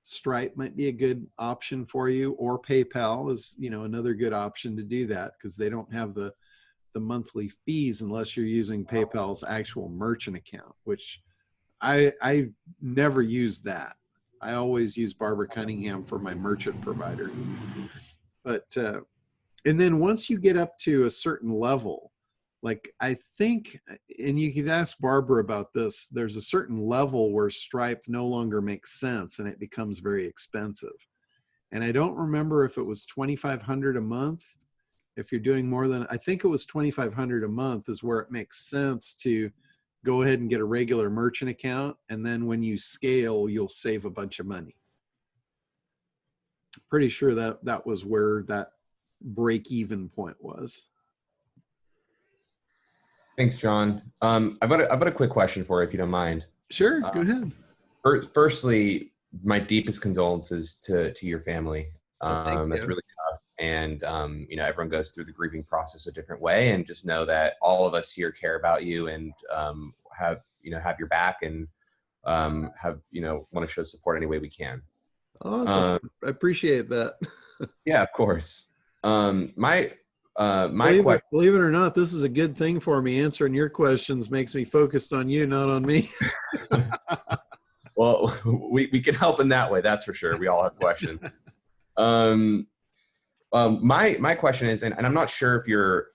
Stripe might be a good option for you, or PayPal is, another good option to do that, because they don't have the monthly fees unless you're using PayPal's actual merchant account, which I never use that. I always use Barbara Cunningham for my merchant provider. But and then once you get up to a certain level, like I think, and you can ask Barbara about this, there's a certain level where Stripe no longer makes sense and it becomes very expensive. And I don't remember if it was $2,500 a month. If you're doing more than, I think it was $2,500 a month is where it makes sense to go ahead and get a regular merchant account. And then when you scale, you'll save a bunch of money. Pretty sure that was where that break-even point was. Thanks, John. I've got a quick question for you, if you don't mind. Sure, go ahead. Firstly, my deepest condolences to your family. It's really tough, and everyone goes through the grieving process a different way. And just know that all of us here care about you and have your back and want to show support any way we can. Awesome. I appreciate that. Yeah, of course. My believe it or not, this is a good thing for me. Answering your questions makes me focused on you, not on me. Well, we can help in that way. That's for sure. We all have questions. My question is, and I'm not sure if you're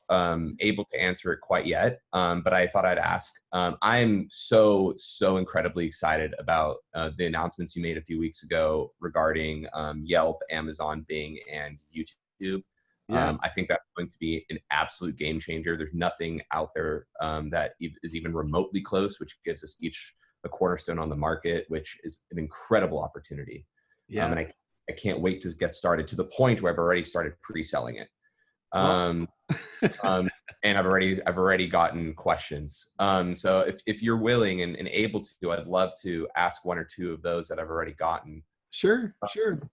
able to answer it quite yet, but I thought I'd ask. I'm so incredibly excited about the announcements you made a few weeks ago regarding Yelp, Amazon, Bing, and YouTube. Yeah. I think that's going to be an absolute game changer. There's nothing out there that is even remotely close, which gives us each a cornerstone on the market, which is an incredible opportunity. Yeah. And I can't wait to get started, to the point where I've already started pre-selling it. And I've already gotten questions. So if you're willing and able to, I'd love to ask one or two of those that I've already gotten. Sure.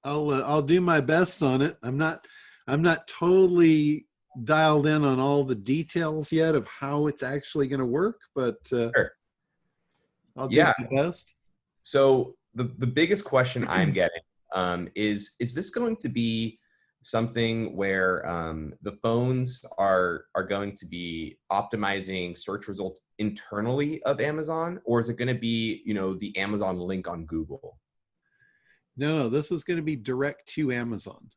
I'll do my best on it. I'm not totally dialed in on all the details yet of how it's actually going to work, but Sure. I'll do my best. So the biggest question I'm getting is this going to be something where the phones are going to be optimizing search results internally of Amazon, or is it going to be, the Amazon link on Google? No, this is going to be direct to Amazon.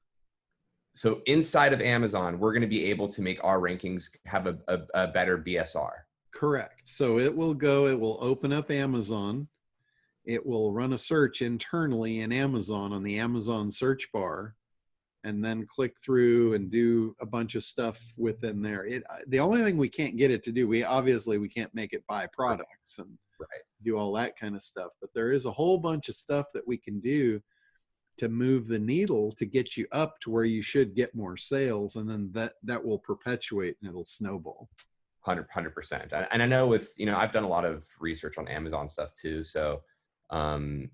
So inside of Amazon, we're going to be able to make our rankings have a better BSR. Correct. So it will open up Amazon. It will run a search internally in Amazon on the Amazon search bar, and then click through and do a bunch of stuff within there. The only thing we can't get it to do, we can't make it buy products and do all that kind of stuff. But there is a whole bunch of stuff that we can do to move the needle to get you up to where you should get more sales, and then that will perpetuate and it'll snowball. 100%. And I know I've done a lot of research on Amazon stuff too, so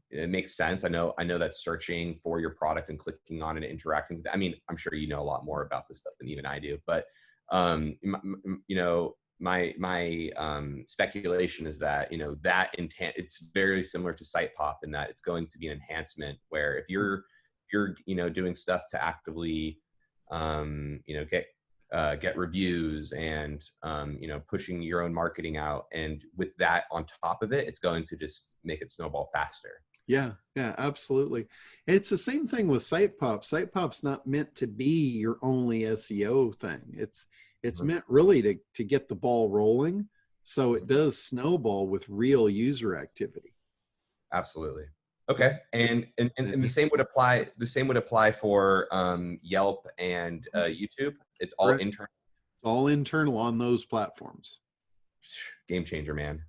it makes sense. I know that searching for your product and clicking on it and interacting with it, I mean, I'm sure you know a lot more about this stuff than even I do, but my speculation is that that intent, it's very similar to Site Pop in that it's going to be an enhancement where if you're doing stuff to actively get reviews and pushing your own marketing out, and with that on top of it, it's going to just make it snowball faster. Yeah, absolutely. And it's the same thing with Site Pop. Site Pop's not meant to be your only SEO thing. It's meant really to get the ball rolling, so it does snowball with real user activity. Absolutely. Okay. And the same would apply. The same would apply for Yelp and YouTube. It's all internal. It's all internal on those platforms. Game changer, man.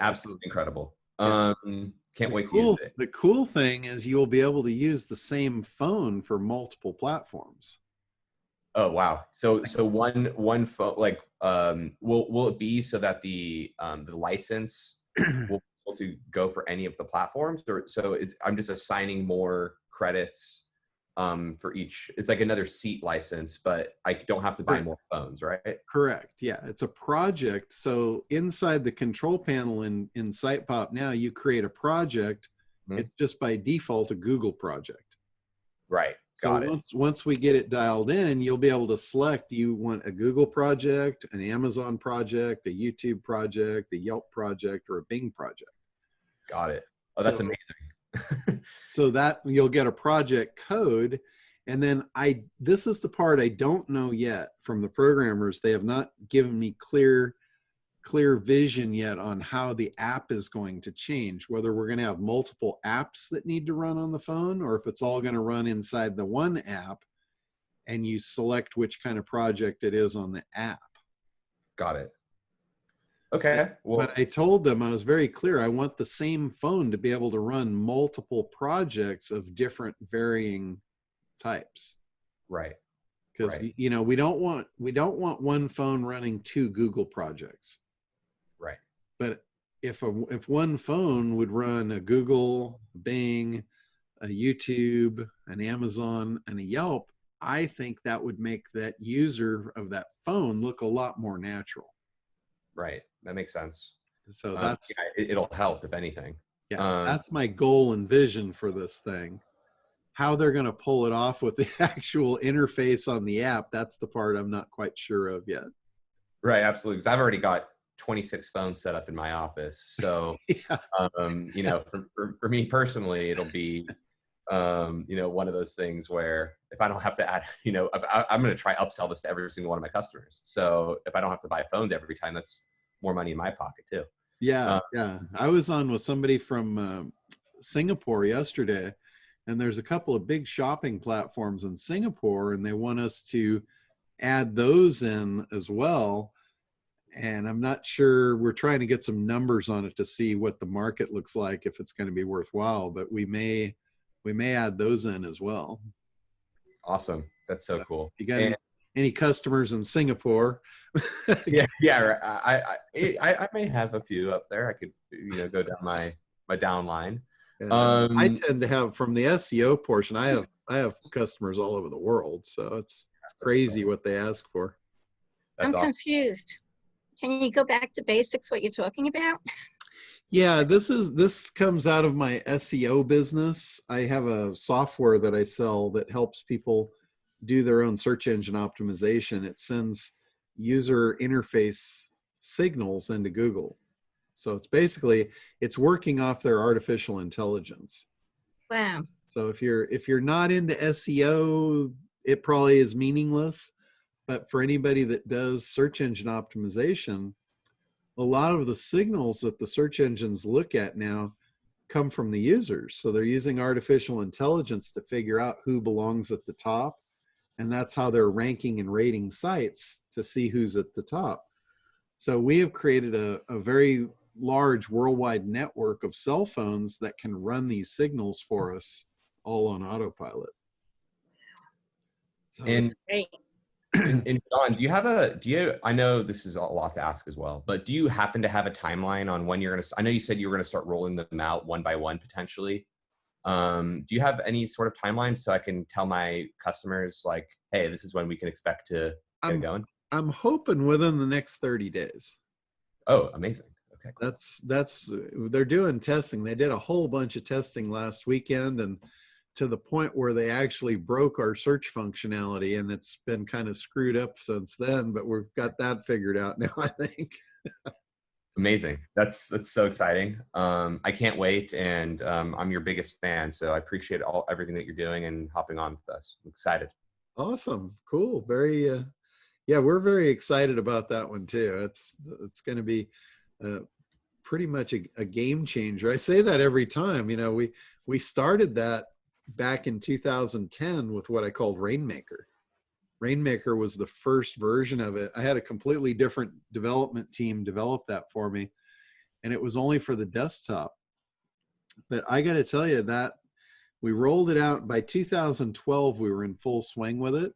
Absolutely incredible. Can't wait to use it. The cool thing is you'll be able to use the same phone for multiple platforms. Oh wow! So one phone, like will it be so that the license will be able to go for any of the platforms, or I'm just assigning more credits for each? It's like another seat license, but I don't have to buy more phones, right? Correct. Yeah, it's a project. So inside the control panel in Site Pop now, you create a project. It's just by default a Google project. Right. Got it. Once we get it dialed in, you'll be able to select, do you want a Google project, an Amazon project, a YouTube project, a Yelp project, or a Bing project. Got it. Oh, that's amazing. So that you'll get a project code. And then this is the part I don't know yet from the programmers. They have not given me clear vision yet on how the app is going to change, whether we're going to have multiple apps that need to run on the phone, or if it's all going to run inside the one app and you select which kind of project it is on the app. Got it. Okay. Well, but I told them, I was very clear, I want the same phone to be able to run multiple projects of different varying types. Right. Because we don't want one phone running two Google projects. Right. But if one phone would run a Google, Bing, a YouTube, an Amazon, and a Yelp, I think that would make that user of that phone look a lot more natural. Right. That makes sense. So that's it'll help if anything. Yeah, that's my goal and vision for this thing. How they're going to pull it off with the actual interface on the app, that's the part I'm not quite sure of yet. Right, absolutely. Because I've already got 26 phones set up in my office. So, yeah. for me personally, it'll be You know, one of those things where if I don't have to add, you know, I'm going to try upsell this to every single one of my customers. So if I don't have to buy phones every time, that's more money in my pocket too. Yeah, yeah. I was on with somebody from Singapore yesterday, and there's a couple of big shopping platforms in Singapore, and they want us to add those in as well. And I'm not sure, we're trying to get some numbers on it to see what the market looks like, if it's going to be worthwhile, but we may add those in as well. Awesome. That's so cool. You got any customers in Singapore? Yeah. I may have a few up there. I could, you know, go down my downline. I tend to have, from the SEO portion, I have customers all over the world, so it's crazy what they ask for. I'm confused. Can you go back to basics, what you're talking about? Yeah, this comes out of my SEO business. I have a software that I sell that helps people do their own search engine optimization. It sends user interface signals into Google. So it's basically, it's working off their artificial intelligence. Wow. So if you're not into SEO, it probably is meaningless. But for anybody that does search engine optimization, a lot of the signals that the search engines look at now come from the users. So they're using artificial intelligence to figure out who belongs at the top. And that's how they're ranking and rating sites, to see who's at the top. So we have created a very large worldwide network of cell phones that can run these signals for us all on autopilot. So and great. And John, I know this is a lot to ask as well, but do you happen to have a timeline on when you're going to, I know you said you were going to start rolling them out one by one potentially. Do you have any sort of timeline so I can tell my customers like, hey, this is when we can expect to get going? I'm hoping within the next 30 days. Oh, amazing. Okay. Cool. They're doing testing. They did a whole bunch of testing last weekend, and to the point where they actually broke our search functionality, and it's been kind of screwed up since then, but we've got that figured out now, I think. Amazing. That's so exciting. I can't wait. And I'm your biggest fan. So I appreciate everything that you're doing and hopping on with us. I'm excited. Awesome. Cool. Very, yeah, we're very excited about that one too. It's going to be pretty much a game changer. I say that every time. You know, we started that back in 2010 with what I called Rainmaker. Rainmaker was the first version of it. I had a completely different development team develop that for me, and it was only for the desktop. But I got to tell you that we rolled it out. By 2012, we were in full swing with it,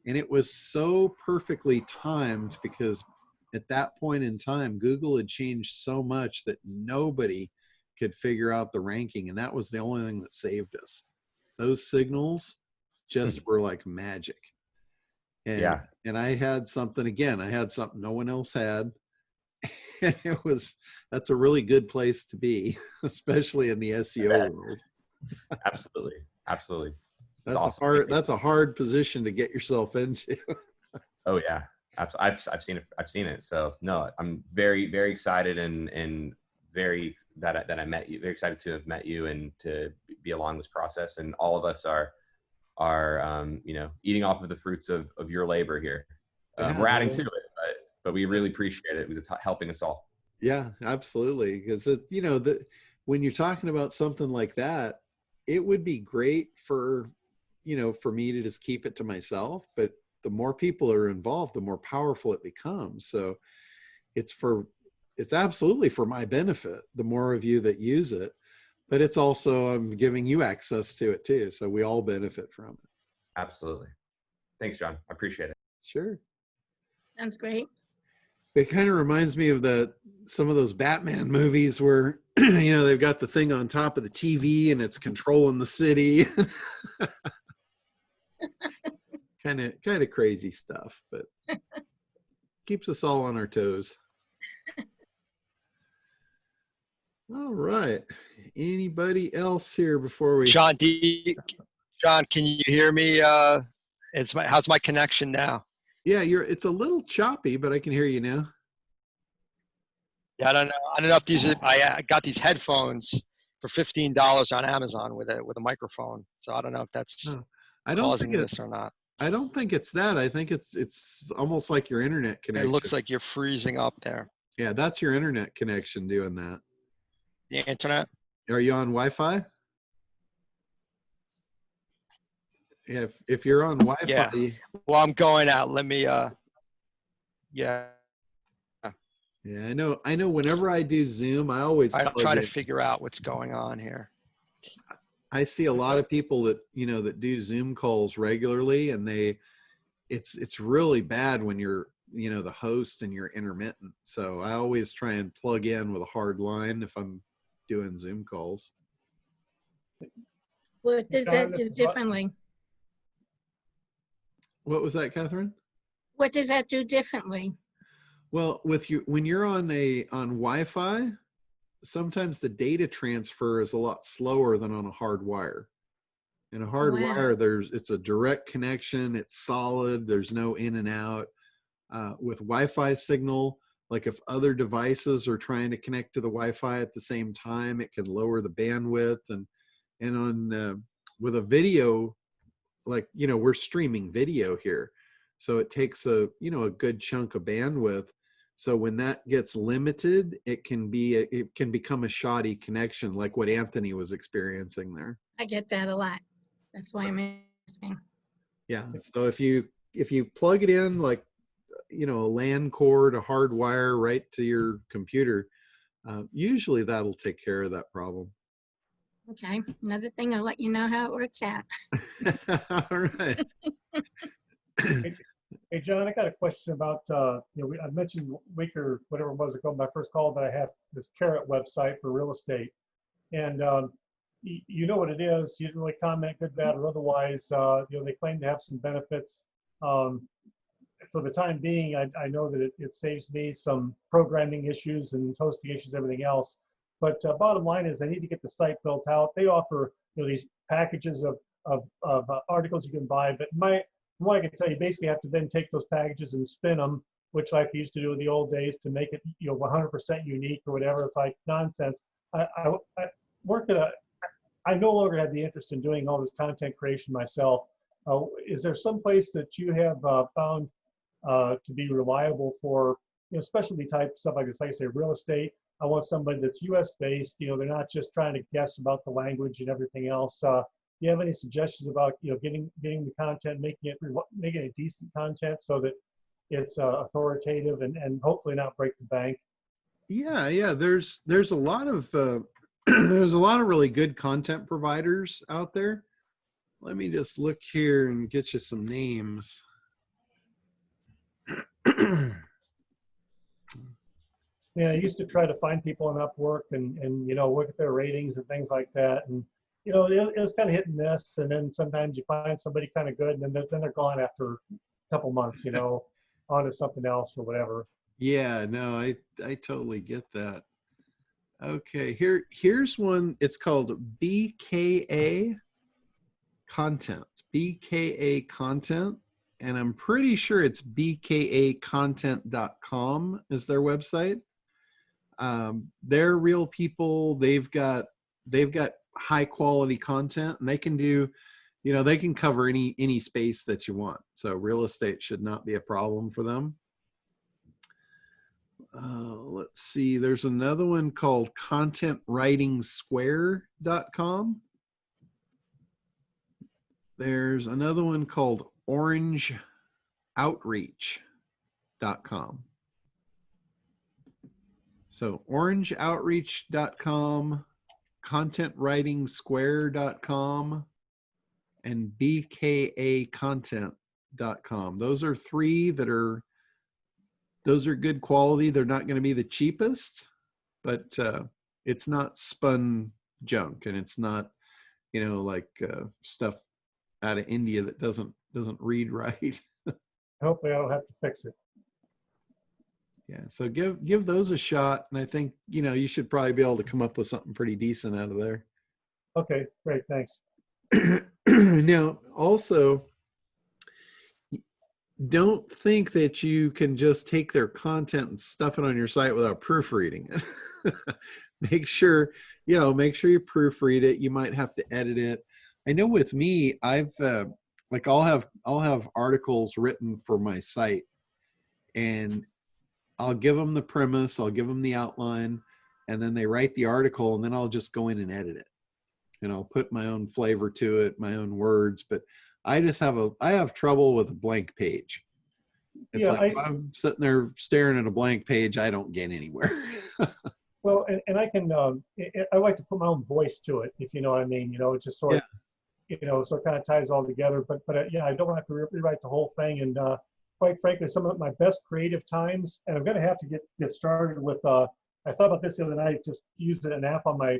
and it was so perfectly timed because at that point in time, Google had changed so much that nobody could figure out the ranking, and that was the only thing that saved us. Those signals just were like magic. And, yeah. And I had something no one else had. And that's a really good place to be, especially in the SEO world. Absolutely. Absolutely. That's awesome. That's a hard position to get yourself into. Oh yeah. I've seen it. I've seen it. So no, I'm very, very excited and very that I met you, very excited to have met you and to be along this process. And all of us are you know, eating off of the fruits of your labor here. We're adding to it, but we really appreciate it. It was helping us all. Yeah, absolutely. Because you know, when you're talking about something like that, it would be great for, you know, for me to just keep it to myself, but the more people are involved, the more powerful it becomes. So it's absolutely for my benefit, the more of you that use it, but it's also, I'm giving you access to it too. So we all benefit from it. Absolutely. Thanks, John. I appreciate it. Sure. Sounds great. It kind of reminds me of some of those Batman movies where, you know, they've got the thing on top of the TV and it's controlling the city. kind of crazy stuff, but keeps us all on our toes. All right. Anybody else here before we? John, can you hear me? How's my connection now? Yeah, it's a little choppy, but I can hear you now. Yeah, I don't know if I got these headphones for $15 on Amazon with a microphone. So I don't know if that's No, I don't causing think this or not. I don't think it's that. I think it's almost like your internet It connection. looks like you're freezing up there. Yeah, that's your internet connection doing that. The internet? Are you on Wi-Fi? Yeah, if you're on Wi-Fi. Yeah. Well, I'm going out. Let me, yeah. Yeah, I know. Whenever I do Zoom, I always I'll plug try to in. figure out what's going on here. I see a lot of people that that do Zoom calls regularly, and it's really bad when you're the host and you're intermittent. So I always try and plug in with a hard line if I'm doing Zoom calls. What does that do differently? What was that, Catherine? What does that do differently? Well, when you're on Wi-Fi, sometimes the data transfer is a lot slower than on a hard wire. In a hard wire, it's a direct connection. It's solid. There's no in and out. With Wi-Fi signal, like if other devices are trying to connect to the Wi-Fi at the same time, it can lower the bandwidth. And on with a video, like we're streaming video here, so it takes a good chunk of bandwidth. So when that gets limited, it can become a shoddy connection, like what Anthony was experiencing there. I get that a lot. That's why I'm asking. Yeah. So if you plug it in like a LAN cord, a hard wire right to your computer, usually that'll take care of that problem. Okay. Another thing, I'll let you know how it works out. All right. Hey, John, I got a question about, I mentioned a week or whatever it was ago, my first call, that I have this Carrot website for real estate. And you know what it is. You didn't really comment, good, bad, or otherwise. They claim to have some benefits. For the time being, I know that it saves me some programming issues and hosting issues, everything else. But bottom line is I need to get the site built out. They offer these packages of articles you can buy, but from what I can tell you, basically have to then take those packages and spin them, which like we used to do in the old days to make it 100% unique or whatever. It's like nonsense. I no longer have the interest in doing all this content creation myself. Is there some place that you have found to be reliable for specialty type stuff like this? Like I say, real estate. I want somebody that's U.S. based. They're not just trying to guess about the language and everything else. Do you have any suggestions about getting the content, making it decent content so that it's authoritative and hopefully not break the bank? Yeah. There's a lot of there's a lot of really good content providers out there. Let me just look here and get you some names. Yeah, I used to try to find people on Upwork and look at their ratings and things like that. And it was kind of hit and miss. And then sometimes you find somebody kind of good, and then they're gone after a couple months, on to something else or whatever. Yeah, no, I totally get that. Okay, here's one. It's called BKA Content. BKA Content. And I'm pretty sure it's bkacontent.com is their website. They're real people. They've got high quality content, and they can do, they can cover any space that you want. So real estate should not be a problem for them. Let's see. There's another one called contentwritingsquare.com. There's another one called orangeoutreach.com. So orangeoutreach.com, contentwritingsquare.com, and bkacontent.com. Those are three those are good quality. They're not going to be the cheapest, but it's not spun junk, and it's not, like stuff out of India that doesn't read right. Hopefully I don't have to fix it. Yeah, so give those a shot, and I think you should probably be able to come up with something pretty decent out of there. Okay, great, thanks. Now, also, don't think that you can just take their content and stuff it on your site without proofreading it. Make sure you know, make sure you proofread it. You might have to edit it. I know with me, I've like I'll have articles written for my site, and I'll give them the premise, I'll give them the outline, and then they write the article, and then I'll just go in and edit it. And I'll put my own flavor to it, my own words, but I have trouble with a blank page. It's Yeah, like if I'm sitting there staring at a blank page, I don't get anywhere. well, and I can, I like to put my own voice to it, if you know what I mean. You know, it just sort of, you know, so it kind of ties all together. But yeah, I don't have to rewrite the whole thing. And quite frankly, some of my best creative times, and I'm going to have to get started with. I thought about this the other night. Just used an app on my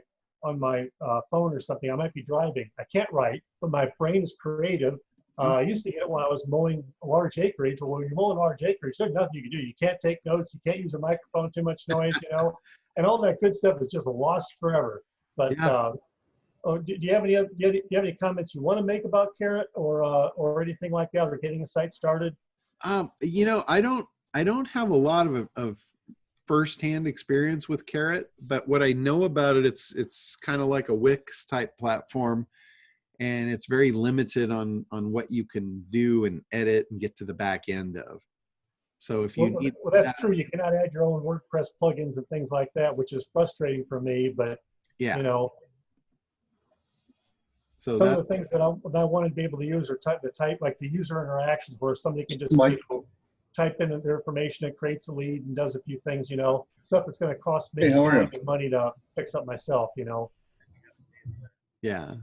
phone or something. I might be driving. I can't write, but my brain is creative. I used to get it when I was mowing a large acreage. Well, when you're mowing a large acreage, there's nothing you can do. You can't take notes. You can't use a microphone, too much noise, you know, and all that good stuff is just lost forever. But do you have any comments you want to make about Carrot or anything like that, or getting a site started? You know, I don't have a lot of firsthand experience with Carrot, but what I know about it, it's kind of like a Wix type platform, and it's very limited on what you can do and edit and get to the back end of. So if you need that's true. You cannot add your own WordPress plugins and things like that, which is frustrating for me. But you know, so some of the things that I want to be able to use are type like the user interactions, where somebody can just type in their information, it creates a lead and does a few things. You know, stuff that's going to cost me money to fix up myself. You know. Yeah.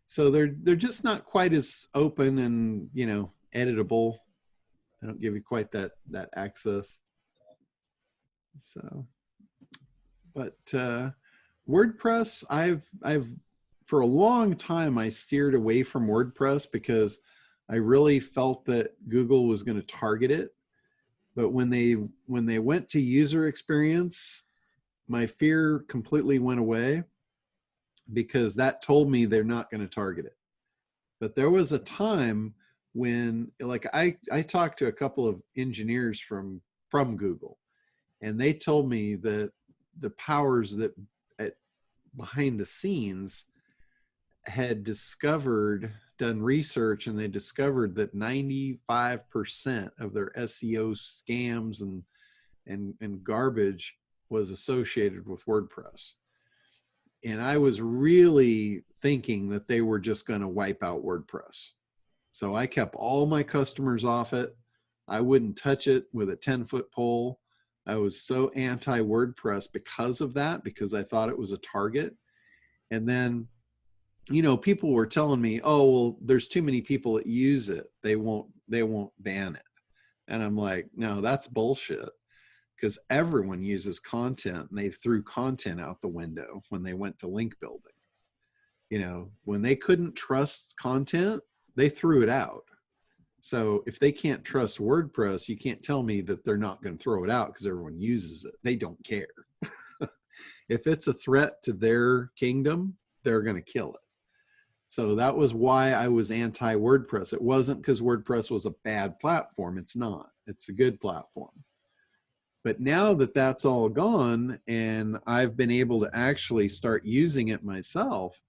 So they're just not quite as open and, you know, editable. They don't give you quite that access. So, but WordPress, I've for a long time I steered away from WordPress because I really felt that Google was going to target it. But when they went to user experience, my fear completely went away, because that told me they're not going to target it. But there was a time when, like, I talked to a couple of engineers from Google, and they told me that the powers that behind the scenes had done research, and they discovered that 95% of their SEO scams and garbage was associated with WordPress. And I was really thinking that they were just going to wipe out WordPress. So I kept all my customers off it. I wouldn't touch it with a 10-foot pole. I was so anti-WordPress because of that, because I thought it was a target. And then, you know, people were telling me, oh, well, there's too many people that use it. They won't ban it. And I'm like, no, that's bullshit. Because everyone uses content, and they threw content out the window when they went to link building. You know, when they couldn't trust content, they threw it out. So if they can't trust WordPress, you can't tell me that they're not going to throw it out because everyone uses it. They don't care. If it's a threat to their kingdom, they're going to kill it. So that was why I was anti-WordPress. It wasn't because WordPress was a bad platform. It's not. It's a good platform. But now that that's all gone, and I've been able to actually start using it myself,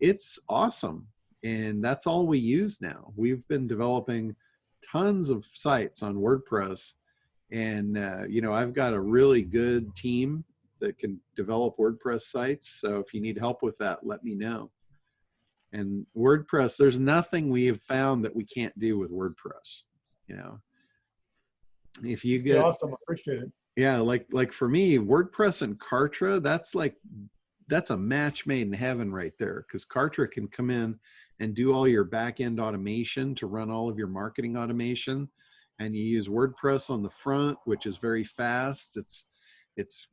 it's awesome. And that's all we use now. We've been developing tons of sites on WordPress. And, you know, I've got a really good team that can develop WordPress sites. So if you need help with that, let me know. And WordPress, there's nothing we have found that we can't do with WordPress. You know, if you get awesome, appreciate it. Yeah, like for me, WordPress and Kartra, that's a match made in heaven right there, because Kartra can come in and do all your back end automation to run all of your marketing automation, and you use WordPress on the front, which is very fast. It's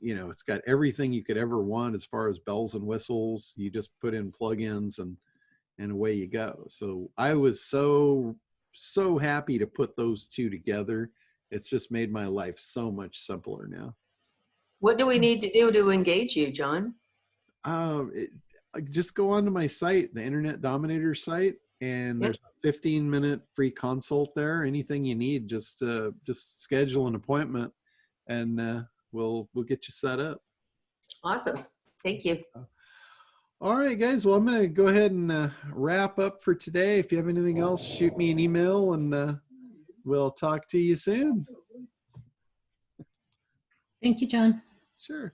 you know, it's got everything you could ever want as far as bells and whistles. You just put in plugins and away you go. So I was so happy to put those two together. It's just made my life so much simpler now. What do we need to do to engage you, John? Just go onto my site, the Internet Dominators site, and there's a 15-minute free consult there. Anything you need, just schedule an appointment, and we'll get you set up. Awesome. Thank you. All right, guys. Well, I'm going to go ahead and wrap up for today. If you have anything else, shoot me an email and we'll talk to you soon. Thank you, John. Sure.